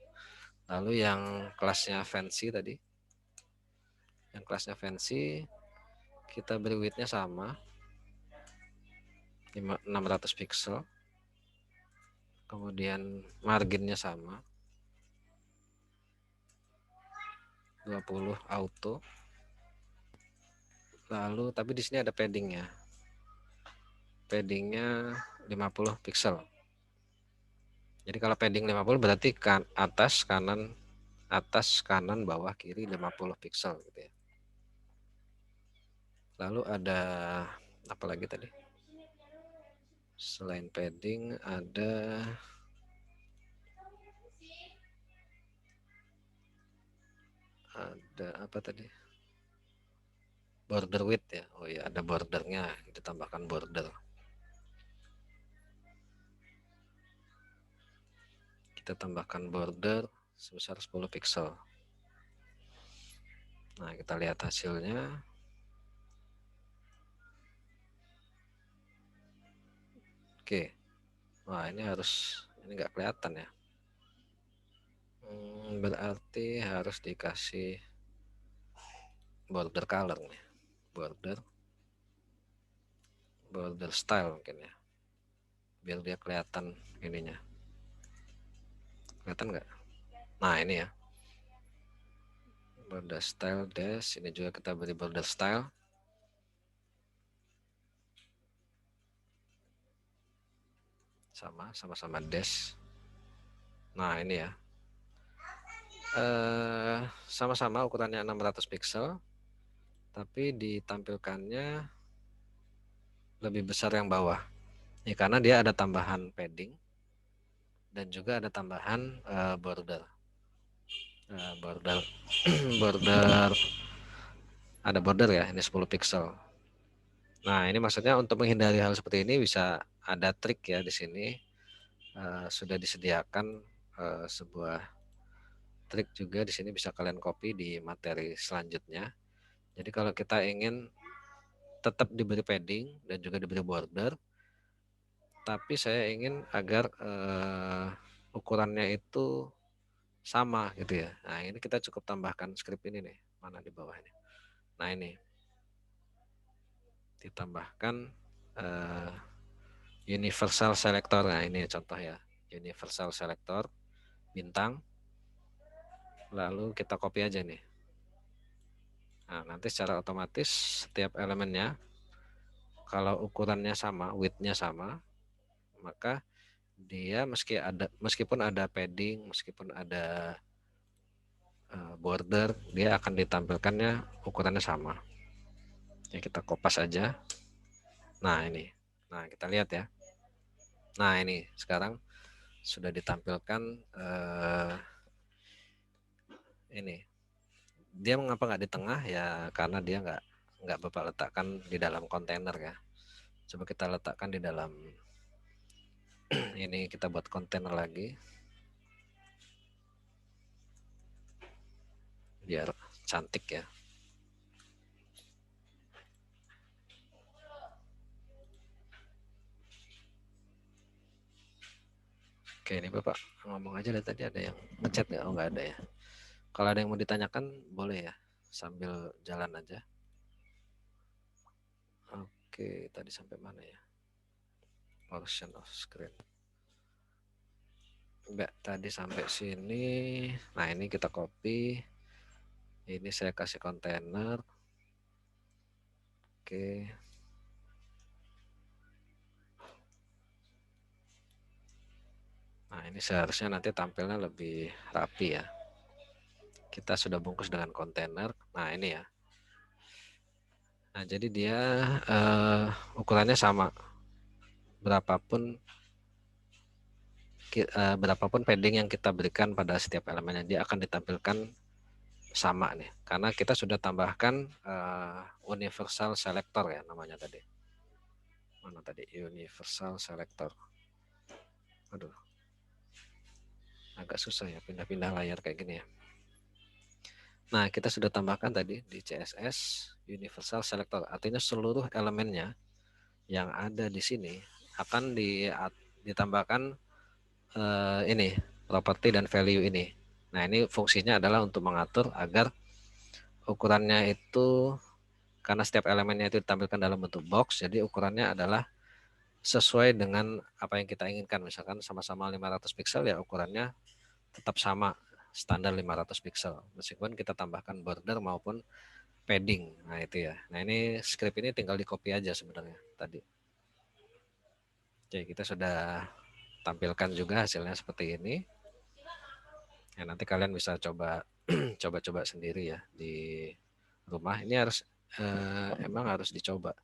Lalu yang kelasnya fancy tadi. Yang kelasnya fancy kita beri width-nya sama. 600 pixel. Kemudian marginnya sama. 20 auto. Lalu tapi di sini ada paddingnya. Paddingnya 50 pixel. Jadi kalau padding 50 berarti kan atas kanan bawah kiri 50 pixel gitu ya. Lalu ada apa lagi tadi? Selain padding ada apa tadi? Border width ya. Oh iya, ada bordernya, ditambahkan border. Kita tambahkan border sebesar 10 pixel. Nah, kita lihat hasilnya. Oke. Wah, ini nggak kelihatan ya. Berarti harus dikasih border color nih. Border style mungkin ya. Biar dia kelihatan ininya. Kelihatan nggak? Nah, ini ya. Border style dash, ini juga kita beri border style. Sama-sama dash. Nah, ini ya. Sama-sama ukurannya 600 pixel, tapi ditampilkannya lebih besar yang bawah. Ya, karena dia ada tambahan padding dan juga ada tambahan border. Border ada border ya, ini 10 pixel. Nah, ini maksudnya untuk menghindari hal seperti ini bisa ada trik ya di sini. Sudah disediakan sebuah trik juga di sini, bisa kalian copy di materi selanjutnya. Jadi kalau kita ingin tetap diberi padding dan juga diberi border, tapi saya ingin agar ukurannya itu sama gitu ya. Nah, ini kita cukup tambahkan script ini nih, mana di bawah ini. Nah, ini ditambahkan universal selector. Nah, ini contoh ya, universal selector bintang. Lalu kita copy aja nih. Nah, nanti secara otomatis setiap elemennya kalau ukurannya sama, width-nya sama, maka dia meskipun ada padding, meskipun ada border, dia akan ditampilkannya ukurannya sama. Ya, kita kopas aja. Nah, ini. Nah, kita lihat ya. Nah, ini sekarang sudah ditampilkan ini. Dia mengapa nggak di tengah ya? Karena dia nggak Bapak letakkan di dalam kontainer ya. Coba kita letakkan di dalam ini, kita buat kontainer lagi biar cantik ya. Oke, ini Bapak ngomong aja dari tadi, ada yang ngechat nggak? Oh, nggak ada ya. Kalau ada yang mau ditanyakan boleh ya, sambil jalan aja. Oke, tadi sampai mana ya? Portion of screen. Enggak, tadi sampai sini. Nah, ini kita copy. Ini saya kasih kontainer. Oke. Nah, ini seharusnya nanti tampilnya lebih rapi ya. Kita sudah bungkus dengan kontainer. Nah, ini ya. Nah, jadi dia ukurannya sama. Berapapun padding yang kita berikan pada setiap elemennya, dia akan ditampilkan sama nih. Karena kita sudah tambahkan universal selector ya namanya tadi. Mana tadi? Universal selector. Aduh. Agak susah ya pindah-pindah layar kayak gini ya. Nah, kita sudah tambahkan tadi di CSS universal selector. Artinya seluruh elemennya yang ada di sini akan ditambahkan ini properti dan value ini. Nah, ini fungsinya adalah untuk mengatur agar ukurannya itu, karena setiap elemennya itu ditampilkan dalam bentuk box, jadi ukurannya adalah sesuai dengan apa yang kita inginkan. Misalkan sama-sama 500 pixel ya ukurannya tetap sama, standar 500 pixel. Meskipun kita tambahkan border maupun padding. Nah, itu ya. Nah, ini script ini tinggal di copy aja sebenarnya tadi. Oke, kita sudah tampilkan juga hasilnya seperti ini. Ya, nanti kalian bisa coba sendiri ya di rumah. Ini harus emang harus dicoba.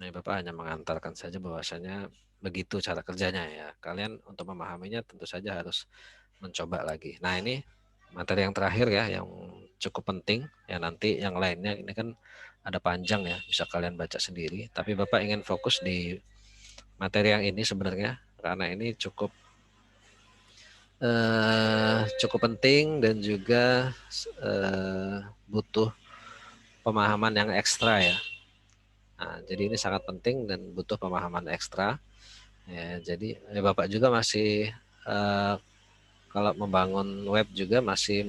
Nah, Bapak hanya mengantarkan saja bahwasanya begitu cara kerjanya ya. Kalian untuk memahaminya tentu saja harus mencoba lagi. Nah, ini materi yang terakhir ya, yang cukup penting ya. Nanti yang lainnya ini kan ada panjang ya, bisa kalian baca sendiri. Tapi Bapak ingin fokus di materi yang ini sebenarnya karena ini cukup penting dan juga butuh pemahaman yang ekstra ya. Nah, jadi ini sangat penting dan butuh pemahaman ekstra. Ya, jadi Bapak juga masih kalau membangun web juga masih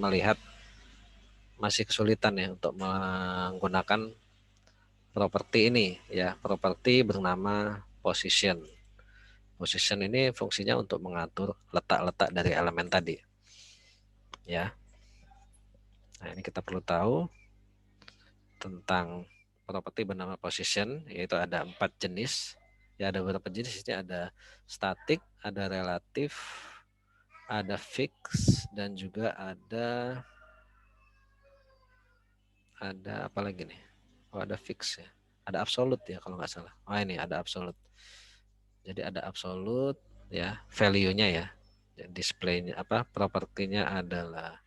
kesulitan ya untuk menggunakan properti ini ya. Properti bernama position. Position ini fungsinya untuk mengatur letak-letak dari elemen tadi. Ya. Nah, ini kita perlu tahu tentang properti bernama position, yaitu ada 4 jenis. Ya, ada beberapa jenis, ini ada statik, ada relatif, ada fix, dan juga ada apa lagi nih? Oh, ada fix ya. Ada absolute ya kalau nggak salah. Oh, ini ada absolute. Jadi ada absolute ya, value-nya ya. Display-nya apa? Propertinya adalah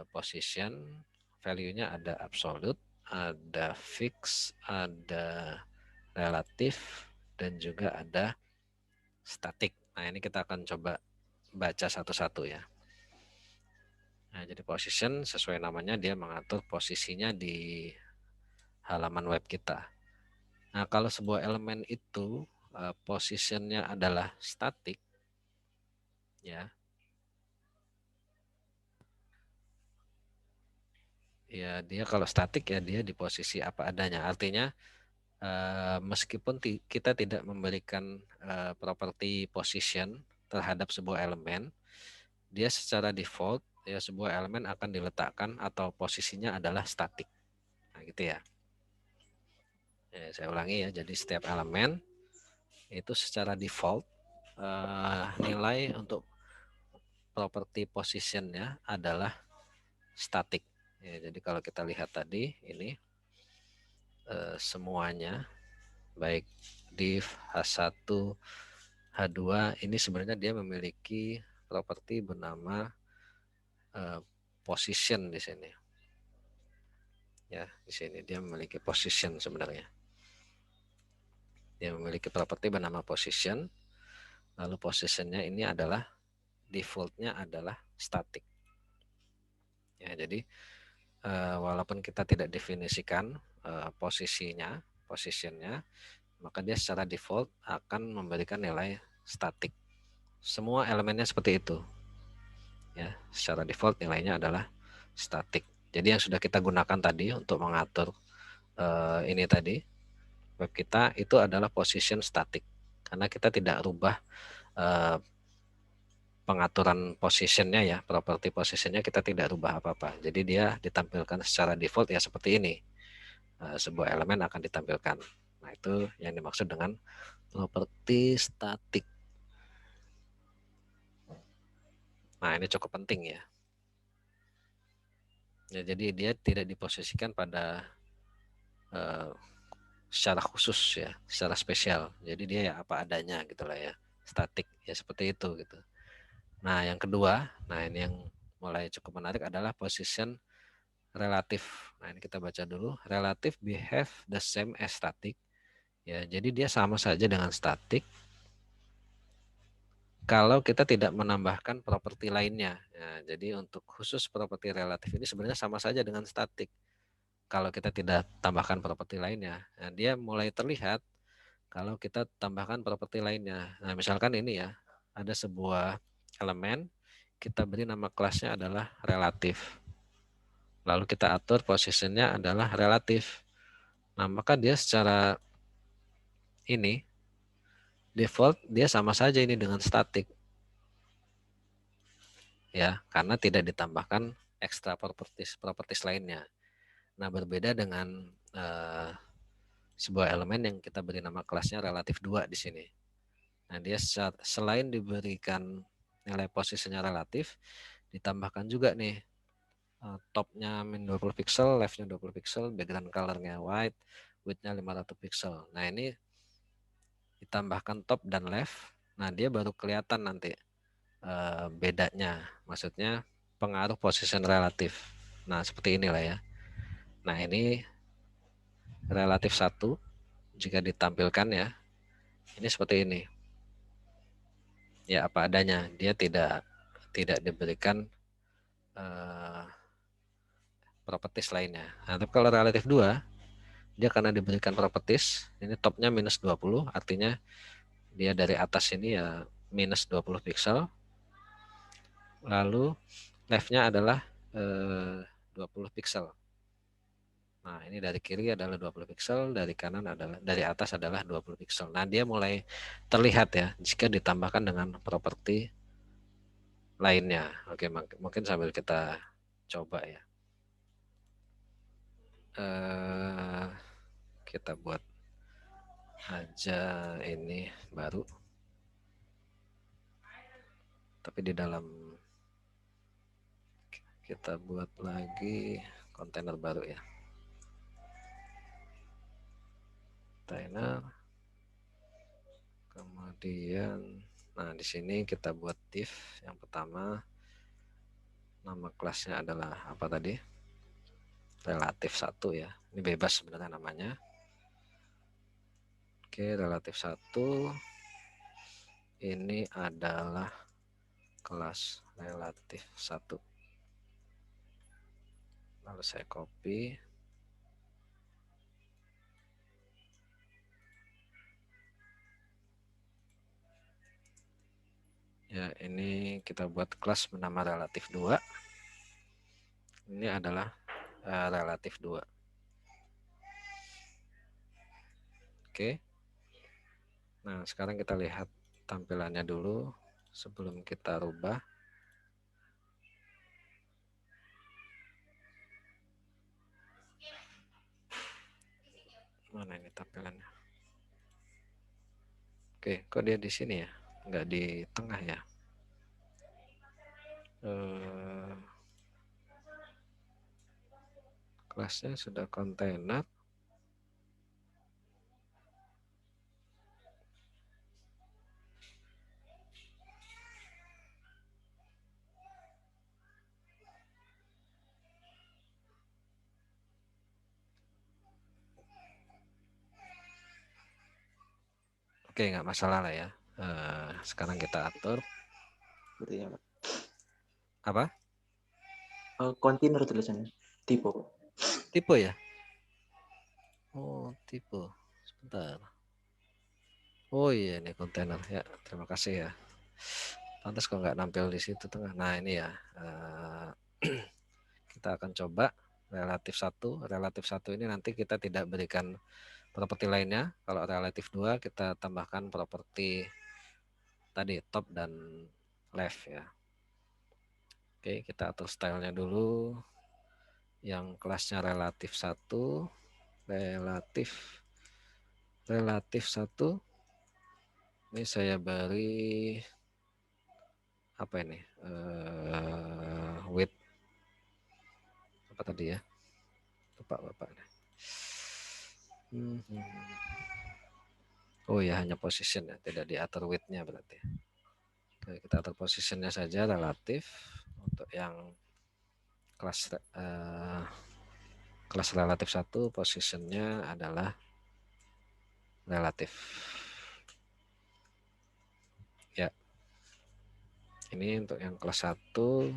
position, value-nya ada absolute, ada fix, ada relatif, dan juga ada statik. Nah, ini kita akan coba baca satu-satu ya. Nah, jadi position sesuai namanya dia mengatur posisinya di halaman web kita. Nah, kalau sebuah elemen itu positionnya adalah statik, ya, ya dia kalau statik ya dia di posisi apa adanya. Artinya meskipun kita tidak memberikan properti position terhadap sebuah elemen, dia secara default ya sebuah elemen akan diletakkan atau posisinya adalah statik. Nah, gitu ya. Saya ulangi ya. Jadi setiap elemen itu secara default nilai untuk properti positionnya adalah statik. Ya, jadi kalau kita lihat tadi ini semuanya baik div H1, H2 ini sebenarnya dia memiliki properti bernama position di sini. Ya, di sini dia memiliki position sebenarnya. Dia memiliki properti bernama position. Lalu positionnya ini adalah defaultnya adalah static. Ya, jadi walaupun kita tidak definisikan positionnya, maka dia secara default akan memberikan nilai static. Semua elemennya seperti itu. Ya, secara default nilainya adalah static. Jadi yang sudah kita gunakan tadi untuk mengatur ini tadi web kita itu adalah position static. Karena kita tidak rubah pengaturan positionnya ya, properti positionnya kita tidak rubah apa-apa. Jadi dia ditampilkan secara default ya seperti ini. Sebuah elemen akan ditampilkan. Nah, itu yang dimaksud dengan properti statik. Nah, ini cukup penting ya. Ya, jadi dia tidak diposisikan pada secara khusus ya, secara spesial. Jadi dia ya apa adanya gitulah ya, statik ya seperti itu gitu. Nah, yang kedua, nah ini yang mulai cukup menarik adalah position relatif. Nah, ini kita baca dulu. Relatif behave the same as static. Ya, jadi dia sama saja dengan statik kalau kita tidak menambahkan properti lainnya. Ya, jadi untuk khusus properti relatif ini sebenarnya sama saja dengan statik. Kalau kita tidak tambahkan properti lainnya, nah, dia mulai terlihat kalau kita tambahkan properti lainnya. Nah, misalkan ini ya, ada sebuah elemen, kita beri nama kelasnya adalah relatif. Lalu kita atur posisinya adalah relatif. Nah, maka dia secara ini default dia sama saja ini dengan statik. Ya, karena tidak ditambahkan ekstra properties lainnya. Nah, berbeda dengan sebuah elemen yang kita beri nama kelasnya relatif 2 di sini. Nah, dia selain diberikan nilai posisinya relatif, ditambahkan juga nih topnya min 20 pixel, leftnya 20 pixel, background colornya white, width-nya 500 pixel. Nah, ini ditambahkan top dan left. Nah, dia baru kelihatan nanti bedanya. Maksudnya pengaruh position relatif. Nah, seperti inilah ya. Nah, ini relatif 1 jika ditampilkan ya. Ini seperti ini. Ya, apa adanya. Dia tidak diberikan properties lainnya. Nah, tapi kalau relatif 2, dia karena diberikan properties, ini topnya minus 20, artinya dia dari atas ini ya minus 20 pixel. Lalu left-nya adalah 20 pixel. Nah, ini dari kiri adalah 20 pixel, dari kanan adalah, dari atas adalah 20 pixel. Nah, dia mulai terlihat ya jika ditambahkan dengan properti lainnya. Oke, mungkin sambil kita coba ya. Kita buat aja ini baru. Tapi di dalam kita buat lagi kontainer baru ya. Kontainer. Kemudian, nah di sini kita buat div yang pertama. Nama kelasnya adalah apa tadi? Relatif 1 ya. Ini bebas sebenarnya namanya. Oke, relatif 1. Ini adalah kelas relatif 1. Lalu saya copy. Ya, ini kita buat kelas bernama relatif 2. Ini adalah relatif 2. Oke. Nah, sekarang kita lihat tampilannya dulu sebelum kita rubah. Mana ini tampilannya? Oke, kok dia di sini ya? Nggak di tengah ya? Kelasnya sudah kontainer. Oke, nggak masalah lah ya. Sekarang kita atur. Apa? Kontainer tulisannya. Tipe. Tipe ya? Oh, tipe. Sebentar. Oh iya, ini kontainer ya. Terima kasih ya. Pantas kok nggak nampil di situ tengah. Nah ini ya. Kita akan coba relatif 1. Relatif 1 ini nanti kita tidak berikan properti lainnya. Kalau relatif 2 kita tambahkan properti tadi top dan left ya. Oke, kita atur stylenya dulu. Yang kelasnya relatif 1, relatif 1. Ini saya beri apa ini? Width apa tadi ya? Bapak. Oh ya, hanya position ya, tidak diatur width-nya berarti. Oke, kita atur positionnya saja relatif. Untuk yang kelas relatif 1, positionnya adalah relatif. Ya. Ini untuk yang kelas 1.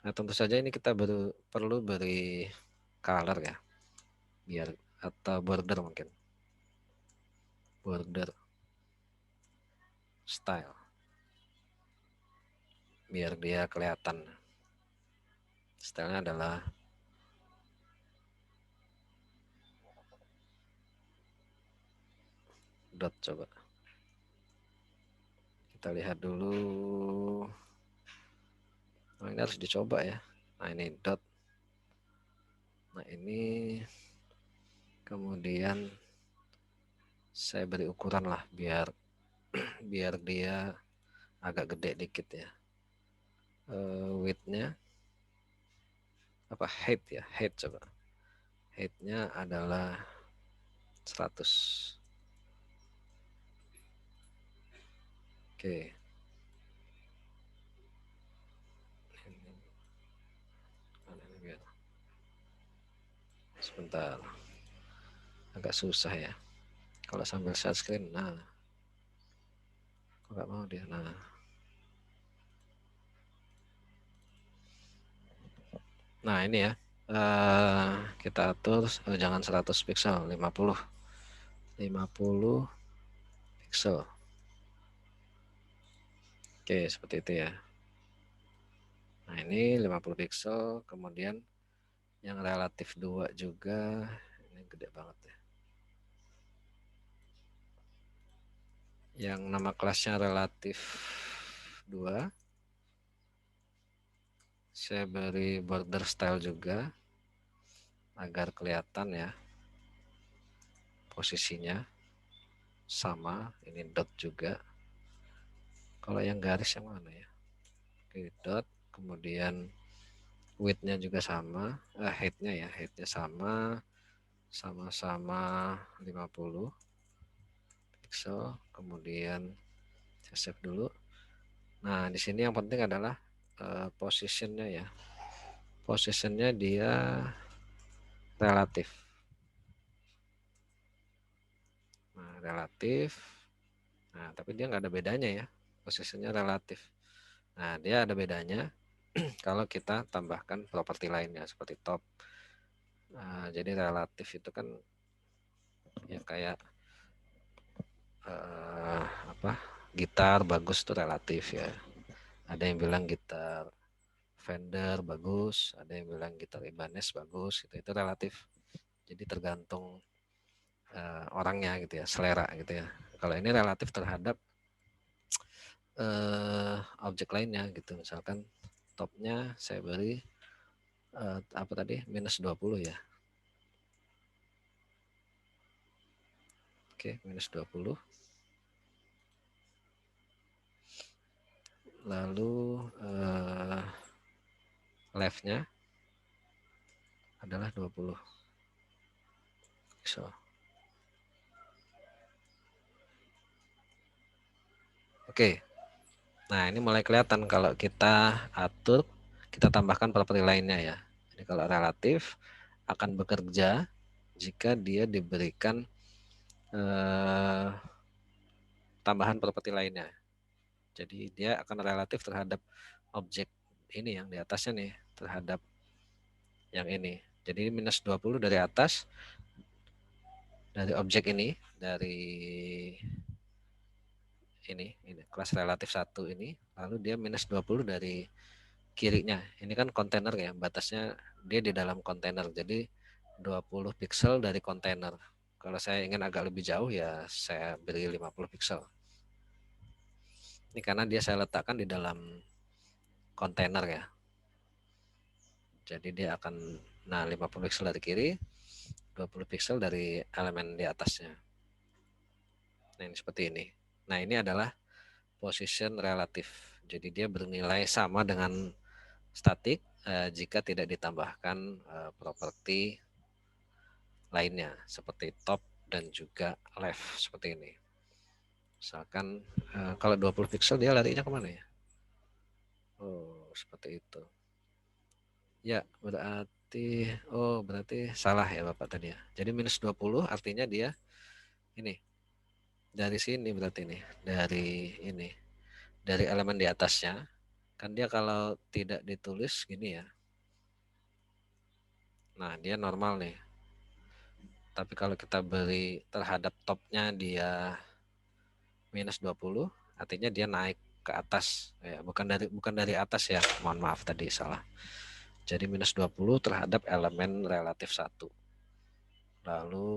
Nah, tentu saja ini kita perlu beri color ya. Biar atau border mungkin. Border style. Biar dia kelihatan. Stylenya adalah dot coba. Kita lihat dulu. Oh, ini harus dicoba ya. Nah, ini dot. Nah, ini kemudian saya beri ukuran lah biar dia agak gede dikit ya. Width-nya apa height ya? Height coba. Height-nya adalah 100. Oke. Ini biar. Sebentar. Agak susah ya. Kalau sambil share screen, nah. Kok nggak mau dia? Nah. Nah ini ya. Kita atur jangan 100 pixel, 50 pixel. Oke, seperti itu ya. Nah, ini 50 pixel, kemudian yang relatif 2 juga, ini gede banget ya. Yang nama kelasnya relatif 2, saya beri border style juga, agar kelihatan ya, posisinya sama, ini dot juga. Kalau yang garis yang mana ya? Oke, dot, kemudian width-nya juga sama, height-nya ya, height-nya sama-sama 50 pixel, kemudian saya save dulu. Nah, di sini yang penting adalah positionnya ya. Positionnya dia relatif. Nah, relatif. Nah, tapi dia nggak ada bedanya ya. Positionnya relatif. Nah, dia ada bedanya kalau kita tambahkan properti lainnya seperti top. Nah, jadi relatif itu kan ya kayak apa? Gitar bagus itu relatif ya. Ada yang bilang gitar Fender bagus, ada yang bilang gitar Ibanez bagus, itu relatif. Jadi tergantung orangnya gitu ya, selera gitu ya. Kalau ini relatif terhadap objek lainnya gitu. Misalkan topnya saya beri apa tadi minus 20 ya. Oke, minus 20. Lalu leftnya adalah 20 pixel. Oke. Nah, ini mulai kelihatan kalau kita atur, kita tambahkan properti lainnya ya. Jadi kalau relatif akan bekerja jika dia diberikan tambahan properti lainnya. Jadi dia akan relatif terhadap objek ini yang di atasnya nih, terhadap yang ini. Jadi minus 20 dari atas, dari objek ini, dari ini kelas relatif 1 ini, lalu dia minus 20 dari kirinya. Ini kan kontainer ya, batasnya dia di dalam kontainer. Jadi 20 pixel dari kontainer. Kalau saya ingin agak lebih jauh ya saya beri 50 pixel. Ini karena dia saya letakkan di dalam kontainer ya. Jadi dia akan 50 pixel dari kiri, 20 pixel dari elemen di atasnya. Nah, ini seperti ini. Nah, ini adalah position relatif. Jadi dia bernilai sama dengan statik jika tidak ditambahkan properti lainnya seperti top dan juga left seperti ini. Misalkan kalau 20 pixel dia larinya kemana ya? Oh, seperti itu. Ya, berarti salah ya Bapak tadi ya. Jadi minus 20 artinya dia ini dari sini berarti ini, dari elemen di atasnya. Kan dia kalau tidak ditulis gini ya. Nah, dia normal nih. Tapi kalau kita beri terhadap topnya dia minus 20, artinya dia naik ke atas ya, bukan dari atas ya. Mohon maaf tadi salah. Jadi minus 20 terhadap elemen relatif 1. Lalu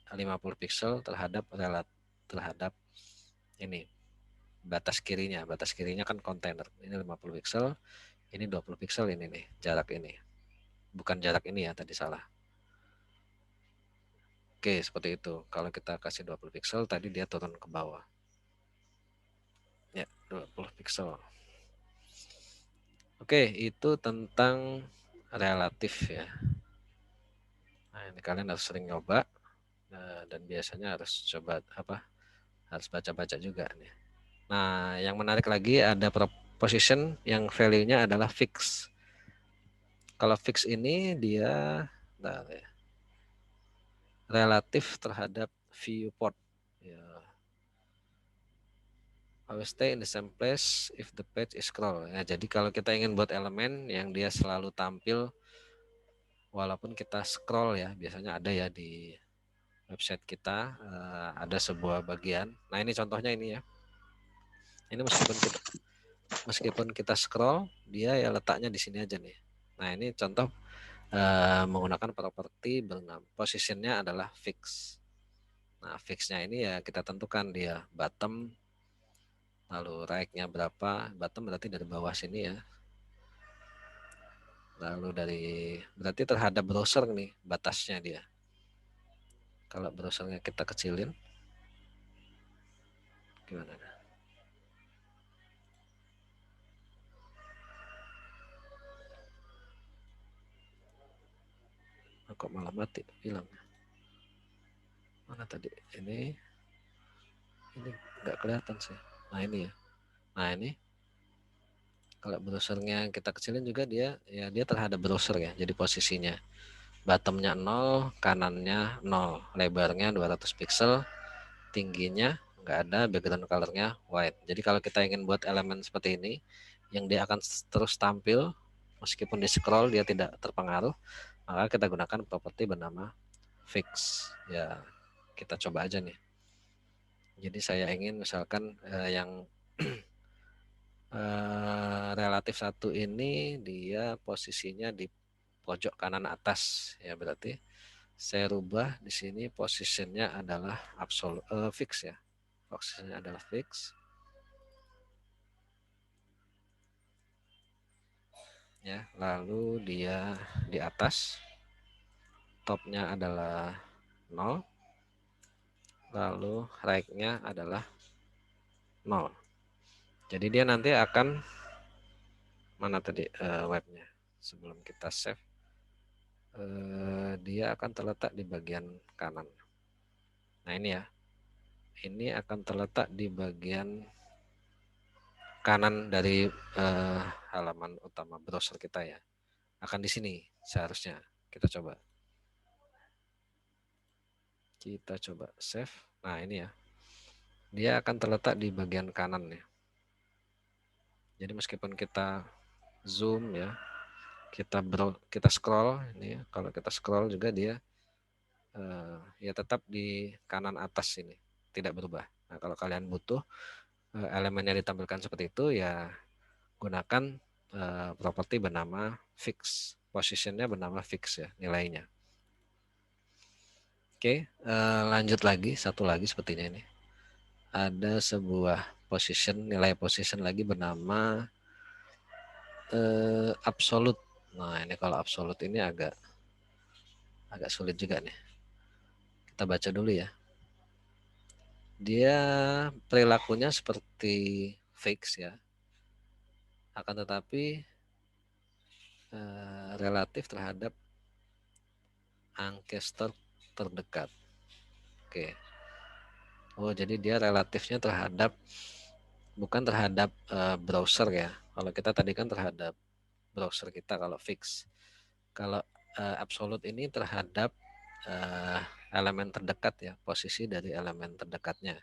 50 pixel terhadap ini batas kirinya. Batas kirinya kan kontainer. Ini 50 pixel, ini 20 pixel ini nih, jarak ini. Bukan jarak ini ya, tadi salah. Oke, seperti itu. Kalau kita kasih 20 pixel, tadi dia turun ke bawah. Ya, 20 pixel. Oke, itu tentang relatif ya. Nah, ini kalian harus sering nyoba. Dan biasanya harus coba harus baca-baca juga nih. Nah, yang menarik lagi ada position yang value-nya adalah fix. Kalau fix ini dia relatif terhadap viewport. Ya. Always stay in the same place if the page is scroll. Ya, jadi kalau kita ingin buat elemen yang dia selalu tampil walaupun kita scroll ya, biasanya ada ya di website kita ada sebuah bagian. Nah ini contohnya ini ya. Ini meskipun kita scroll, dia ya letaknya di sini aja nih. Nah ini contoh menggunakan properti bernama positionnya adalah fix. Nah fixnya ini ya kita tentukan dia bottom, lalu right-nya berapa. Bottom berarti dari bawah sini ya. Lalu berarti terhadap browser nih batasnya dia. Kalau browsernya kita kecilin, gimana? Kok malah mati hilang? Mana tadi? Ini nggak kelihatan sih. Nah ini ya. Nah ini kalau browsernya kita kecilin juga dia terhadap browser ya. Jadi posisinya bottomnya 0, kanannya 0, lebarnya 200 pixel, tingginya nggak ada, background colornya white. Jadi kalau kita ingin buat elemen seperti ini yang dia akan terus tampil meskipun di scroll dia tidak terpengaruh, maka kita gunakan properti bernama fix. Ya kita coba aja nih. Jadi saya ingin misalkan yang relatif 1 ini dia posisinya di pojok kanan atas ya, berarti saya rubah di sini posisinya adalah fix ya. Posisinya adalah fix. Ya, lalu dia di atas topnya adalah 0, lalu right-nya adalah 0. Jadi dia nanti akan mana tadi webnya sebelum kita save, dia akan terletak di bagian kanan. Nah ini ya, ini akan terletak di bagian kanan dari halaman utama browser kita ya. Akan di sini seharusnya. Kita coba save. Nah ini ya, dia akan terletak di bagian kanan ya. Jadi meskipun kita zoom ya, kita scroll ini ya, kalau kita scroll juga dia ya tetap di kanan atas ini, tidak berubah. Nah kalau kalian butuh elemen yang ditampilkan seperti itu ya gunakan properti bernama fix, positionnya bernama fix ya nilainya. Oke, lanjut lagi, satu lagi sepertinya ini. Ada sebuah nilai position lagi bernama absolute. Nah ini kalau absolute ini agak sulit juga nih. Kita baca dulu ya. Dia perilakunya seperti fix ya. Akan tetapi relatif terhadap ancestor terdekat. Oke. Oh, jadi dia relatifnya bukan terhadap browser ya. Kalau kita tadi kan terhadap browser kita kalau fix. Kalau absolute ini terhadap elemen terdekat ya, posisi dari elemen terdekatnya.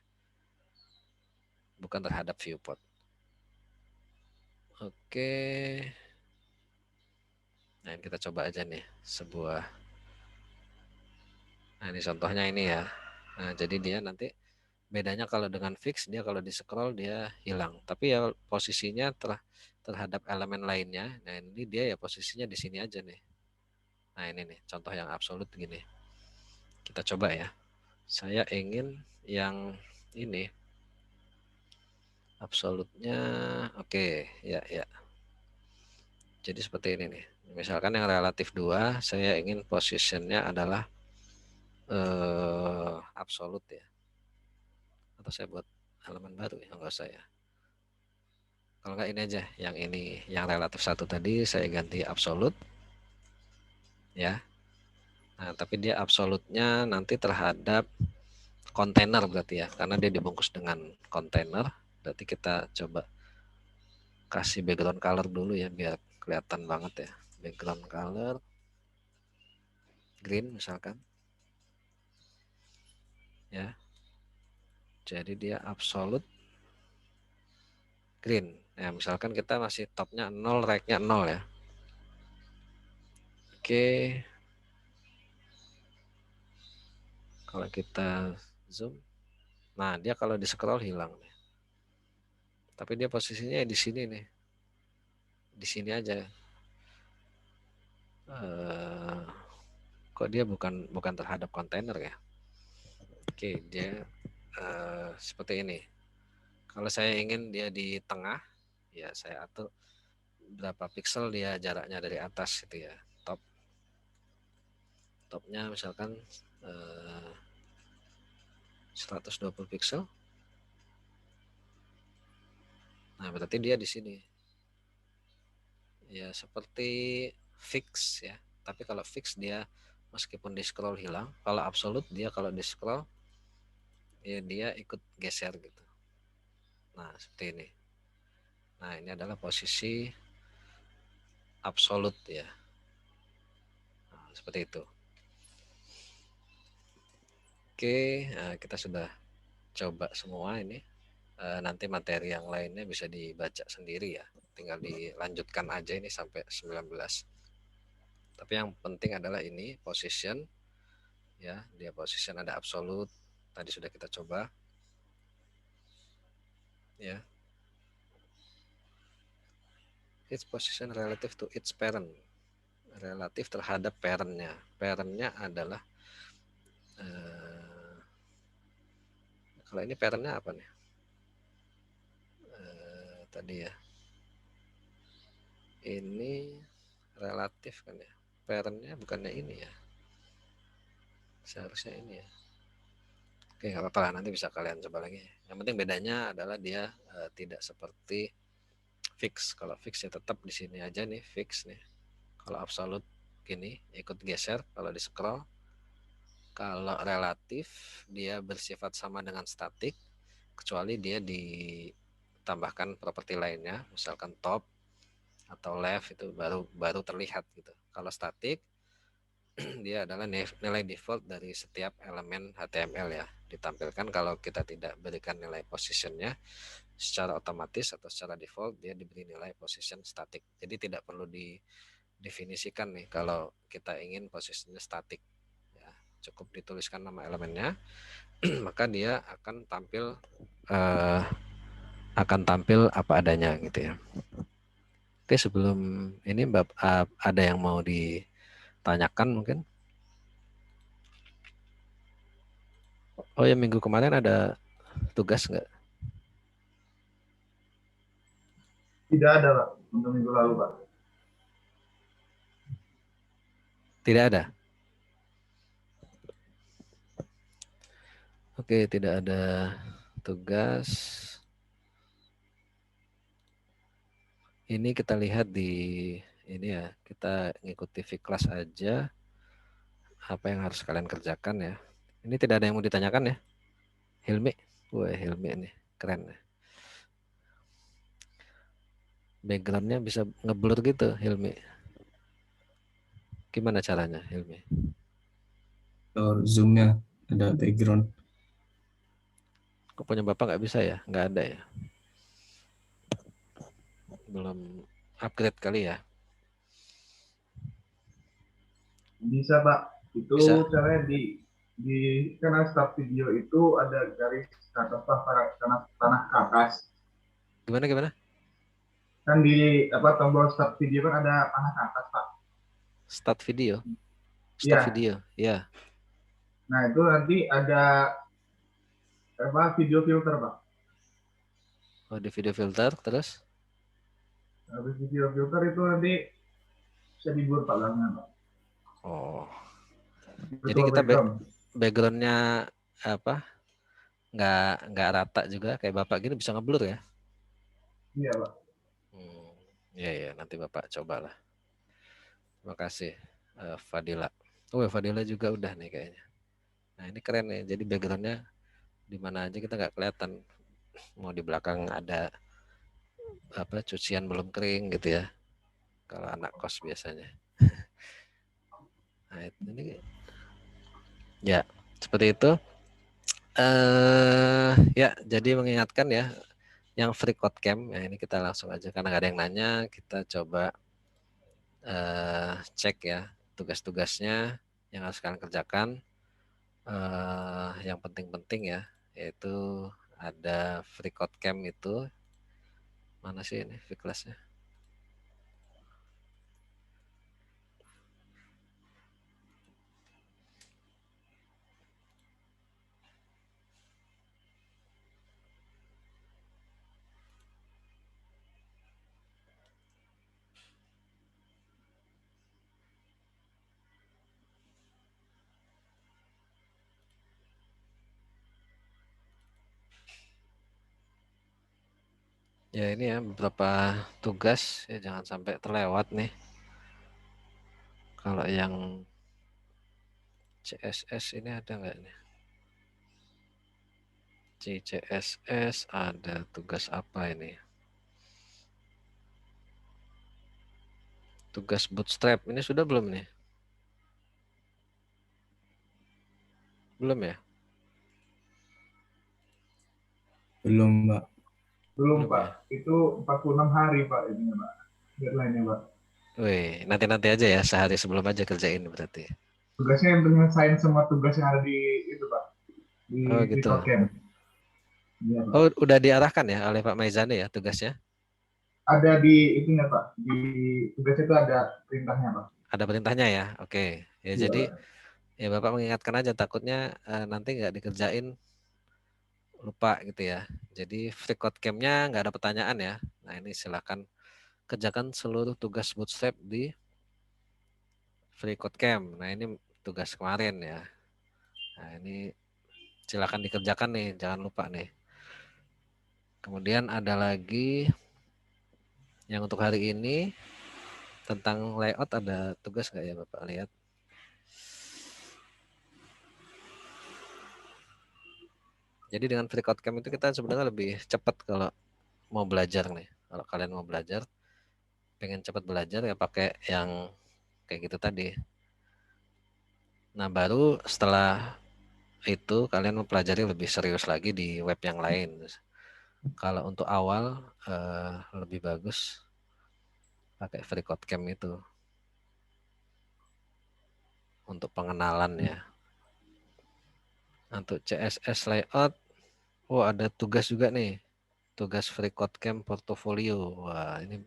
Bukan terhadap viewport. Oke. Nah, kita coba aja nih sebuah. Nah, ini contohnya ini ya. Nah, jadi dia nanti bedanya kalau dengan fix dia kalau di scroll dia hilang. Tapi ya posisinya terhadap elemen lainnya. Nah, ini dia ya posisinya di sini aja nih. Nah, ini nih contoh yang absolut gini. Kita coba ya. Saya ingin yang ini absolutnya oke, ya. Jadi seperti ini nih. Misalkan yang relatif 2, saya ingin positionnya adalah absolut ya. Atau saya buat halaman baru ya, enggak usah ya. Kalau enggak ini aja, yang relatif 1 tadi saya ganti absolut ya. Nah, tapi dia absolutnya nanti terhadap kontainer berarti ya, karena dia dibungkus dengan kontainer. Berarti kita coba kasih background color dulu ya, biar kelihatan banget ya. Background color green misalkan. Ya. Jadi dia absolute green. Ya, misalkan kita masih topnya 0, right-nya 0 ya. Oke. Kalau kita zoom, nah dia kalau di scroll hilang nih. Tapi dia posisinya di sini nih, di sini aja. Kok dia bukan terhadap kontainer ya? Oke, dia seperti ini. Kalau saya ingin dia di tengah, ya saya atur berapa pixel dia jaraknya dari atas gitu ya. Topnya misalkan 120 pixel. Nah, berarti dia di sini. Ya, seperti fix ya. Tapi kalau fix dia meskipun di scroll hilang, kalau absolute dia kalau di scroll ya dia ikut geser gitu. Nah, seperti ini. Nah, ini adalah posisi absolute ya. Nah, seperti itu. Oke, nah kita sudah coba semua ini. Nanti materi yang lainnya bisa dibaca sendiri ya. Tinggal dilanjutkan aja ini sampai 19. Tapi yang penting adalah ini position ya, dia position ada absolute. Tadi sudah kita coba. Ya. Its position relative to its parent. Relatif terhadap parentnya. Parentnya adalah kalau ini parentnya apa nih? Tadi ya. Ini relatif kan ya. Parentnya bukannya ini ya. Seharusnya ini ya. Oke, nggak apa-apa lah, nanti bisa kalian coba lagi. Yang penting bedanya adalah dia tidak seperti fix. Kalau fix ya tetap di sini aja nih, fix nih. Kalau absolute gini, ikut geser kalau di scroll. Kalau relatif dia bersifat sama dengan statik, kecuali dia ditambahkan properti lainnya, misalkan top atau left itu baru terlihat gitu. Kalau statik dia adalah nilai default dari setiap elemen HTML ya, ditampilkan kalau kita tidak berikan nilai positionnya secara otomatis atau secara default dia diberi nilai position static. Jadi tidak perlu didefinisikan nih kalau kita ingin posisinya statik ya, cukup dituliskan nama elemennya maka dia akan tampil apa adanya gitu ya. Oke, sebelum ini ada yang mau ditanyakan mungkin? Oh ya, minggu kemarin ada tugas nggak? Tidak ada, Pak. Untuk minggu lalu, Pak. Tidak ada? Oke, tidak ada tugas. Ini kita lihat di ini ya, kita ngikuti V-Class aja. Apa yang harus kalian kerjakan ya. Ini tidak ada yang mau ditanyakan ya? Hilmi? Wah, Hilmi ini keren ya. Backgroundnya bisa ngeblur gitu, Hilmi. Gimana caranya, Hilmi? Zoom-nya ada background. Kok punya Bapak nggak bisa ya? Nggak ada ya? Belum upgrade kali ya? Bisa, Pak. Itu Bisa. caranya di karena start video itu ada garis ke atas, Pak, tanah ke atas. Gimana? Kan di tombol start video kan ada panah ke atas, Pak. Start video. Iya. Video. Ya. Nah, itu nanti ada video filter, Pak. Oh, di video filter terus? Habis video filter itu nanti bisa dibuat Pak gambarnya, Pak. Oh. Itu Jadi kita background. backgroundnya apa? Nggak rata juga kayak Bapak gini bisa ngeblur ya? Iya, Pak. Ya, nanti Bapak cobalah. Terima kasih, Fadila. Oh, Fadila juga udah nih kayaknya. Nah, ini keren nih. Jadi backgroundnya di mana aja kita nggak kelihatan. Mau di belakang ada apa cucian belum kering gitu ya. Kalau anak kos biasanya. Nah, ini ya seperti itu. Ya, jadi mengingatkan ya, yang free code camp ya ini kita langsung aja karena nggak ada yang nanya, kita coba cek ya tugas-tugasnya yang harus kalian kerjakan. Yang penting-penting ya, yaitu ada free code camp itu mana sih ini free classnya? Ya ini ya beberapa tugas ya jangan sampai terlewat nih. Kalau yang CSS ini ada nggak nih? CSS ada tugas apa ini? Tugas bootstrap ini sudah belum nih? Belum ya? Belum, Mbak. Belum, Belum Pak. ya? Itu 46 hari, Pak, ini, Pak. Deadline-nya, Pak. Wih, nanti-nanti aja ya, sehari sebelum aja kerjain berarti. Tugasnya yang penyelesaian semua tugas yang ada di itu, Pak. Di Oh gitu. Freeport Camp. Iya, Pak. Oh udah diarahkan ya oleh Pak Maizani ya tugasnya? Ada di itunya, Pak. Di tugas itu ada perintahnya, Pak. Ada perintahnya ya? Oke. Ya Iya, jadi Pak. ya Bapak mengingatkan aja takutnya nanti nggak dikerjain lupa gitu ya. Jadi free code camp-nya nggak ada pertanyaan ya. Nah ini silakan kerjakan seluruh tugas bootstrap di free code camp. Nah ini tugas kemarin ya. Nah ini silakan dikerjakan nih, jangan lupa nih. Kemudian ada lagi yang untuk hari ini tentang layout ada tugas nggak ya Bapak lihat? Jadi dengan free code camp itu kita sebenarnya lebih cepat kalau mau belajar nih. Kalau kalian mau belajar, pengen cepat belajar ya pakai yang kayak gitu tadi. Nah baru setelah itu kalian mempelajari lebih serius lagi di web yang lain. Kalau untuk awal lebih bagus pakai free code camp itu untuk pengenalan ya. Untuk CSS layout, ada tugas juga nih. Tugas free code camp portfolio. Wah, ini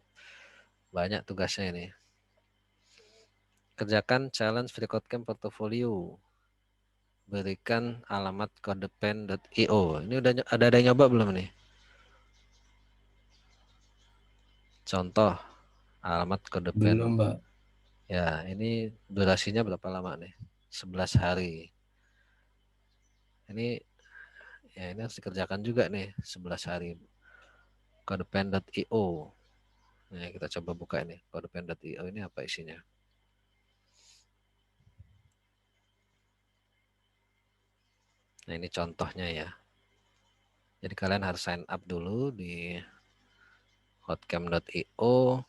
banyak tugasnya ini. Kerjakan challenge free code camp portfolio. Berikan alamat codepen.io. Ini udah ada yang nyoba belum nih? Contoh alamat Belum, codepen. Mbak. Ya, ini durasinya berapa lama nih? 11 hari. Ini ya ini harus dikerjakan juga nih 11 hari. Codepen.io. Nah, kita coba buka ini. Codepen.io ini apa isinya? Nah, ini contohnya ya. Jadi kalian harus sign up dulu di hotcam.io.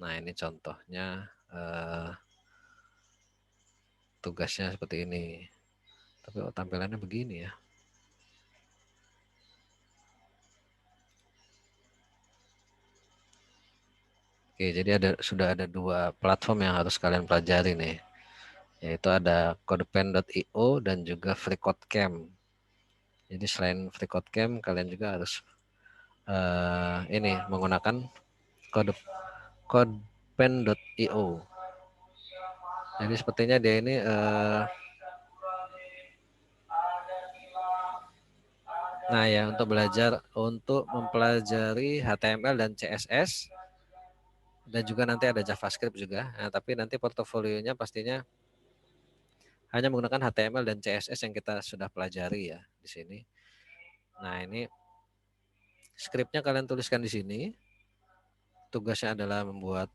Nah, ini contohnya tugasnya seperti ini. Tapi tampilannya begini ya. Oke, jadi sudah ada dua platform yang harus kalian pelajari nih. Yaitu ada codepen.io dan juga FreeCodeCamp. Jadi selain FreeCodeCamp, kalian juga harus ini menggunakan codepen.io. Jadi sepertinya dia ini nah ya untuk mempelajari HTML dan CSS dan juga nanti ada JavaScript juga. Nah, tapi nanti portofolionya pastinya hanya menggunakan HTML dan CSS yang kita sudah pelajari ya di sini. Nah, ini skripnya kalian tuliskan di sini. Tugasnya adalah membuat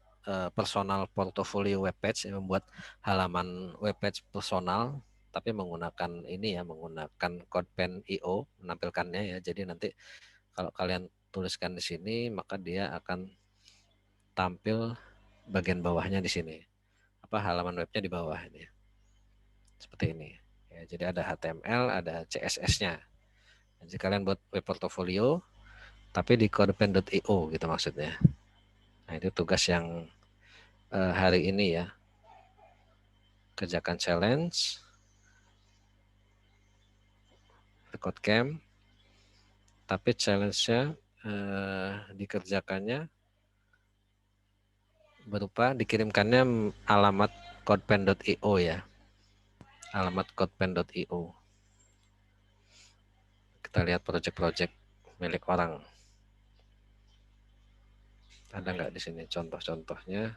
personal portfolio web page, membuat halaman web page personal, tapi menggunakan ini ya, menggunakan CodePen.io menampilkannya ya. Jadi nanti kalau kalian tuliskan di sini, maka dia akan tampil bagian bawahnya di sini. Apa halaman webnya di bawah ini. Seperti ini. Ya, jadi ada HTML, ada CSS-nya. Jadi kalian buat web portfolio, tapi di CodePen.io gitu maksudnya. Nah itu tugas yang hari ini ya. Kerjakan challenge, record cam, tapi challenge-nya dikerjakannya berupa dikirimkannya alamat CodePen.io ya. Alamat CodePen.io. Kita lihat project-project milik orang. Ada nggak di sini contoh-contohnya?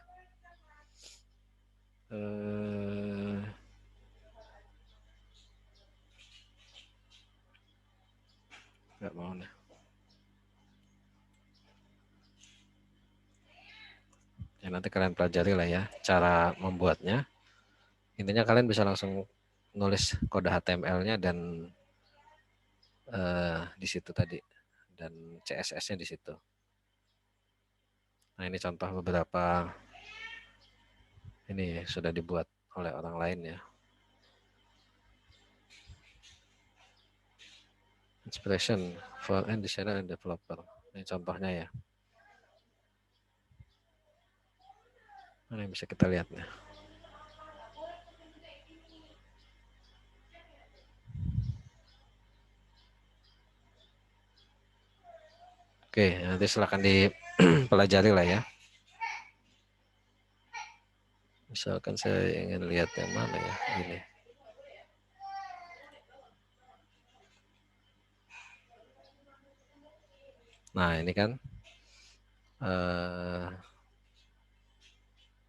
Nggak mau nih. Ya, nanti kalian pelajari lah ya cara membuatnya. Intinya kalian bisa langsung nulis kode HTML-nya dan di situ tadi dan CSS-nya di situ. Nah ini contoh beberapa ini sudah dibuat oleh orang lain ya. Inspiration for end designer and developer. Ini contohnya ya. Nah, ini bisa kita lihat nih. Oke, nanti silakan dipelajari lah ya. Misalkan saya ingin lihat yang mana ya, ini. Nah ini kan,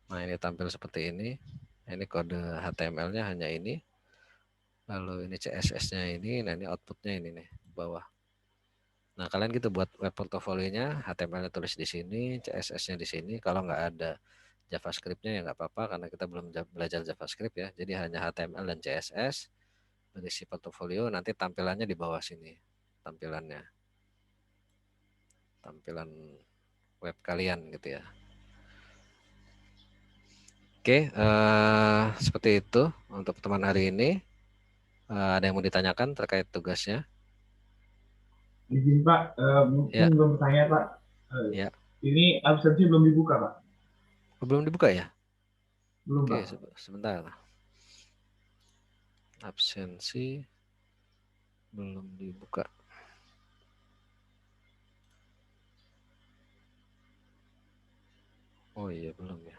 nah ini tampil seperti ini. Ini kode HTML-nya hanya ini. Lalu ini CSS-nya ini, nah ini output-nya ini nih, bawah. Nah kalian gitu buat web portfolio-nya, HTML-nya tulis di sini, CSS-nya di sini. Kalau nggak ada JavaScript-nya ya nggak apa-apa, karena kita belum belajar JavaScript ya. Jadi hanya HTML dan CSS, berisi portfolio, nanti tampilannya di bawah sini. Tampilannya. Tampilan web kalian gitu ya. Oke, seperti itu untuk teman hari ini. Ada yang mau ditanyakan terkait tugasnya? Izin Pak, mungkin Ya. belum bertanya Pak. Ya. Ini absensi belum dibuka Pak? Oh, belum dibuka ya? Belum Oke, Pak. sebentar. Absensi belum dibuka. Oh iya, belum ya.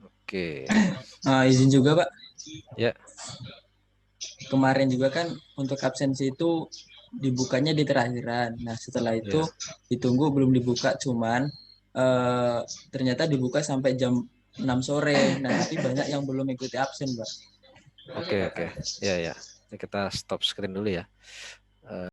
Oke. Izin juga Pak. Ya. Kemarin juga kan untuk absensi itu dibukanya di terakhiran. Nah setelah itu ditunggu belum dibuka, cuman ternyata dibuka sampai jam 6 sore. Nah tapi banyak yang belum ikuti absen Pak. Oke. Ya. Ini kita stop screen dulu ya.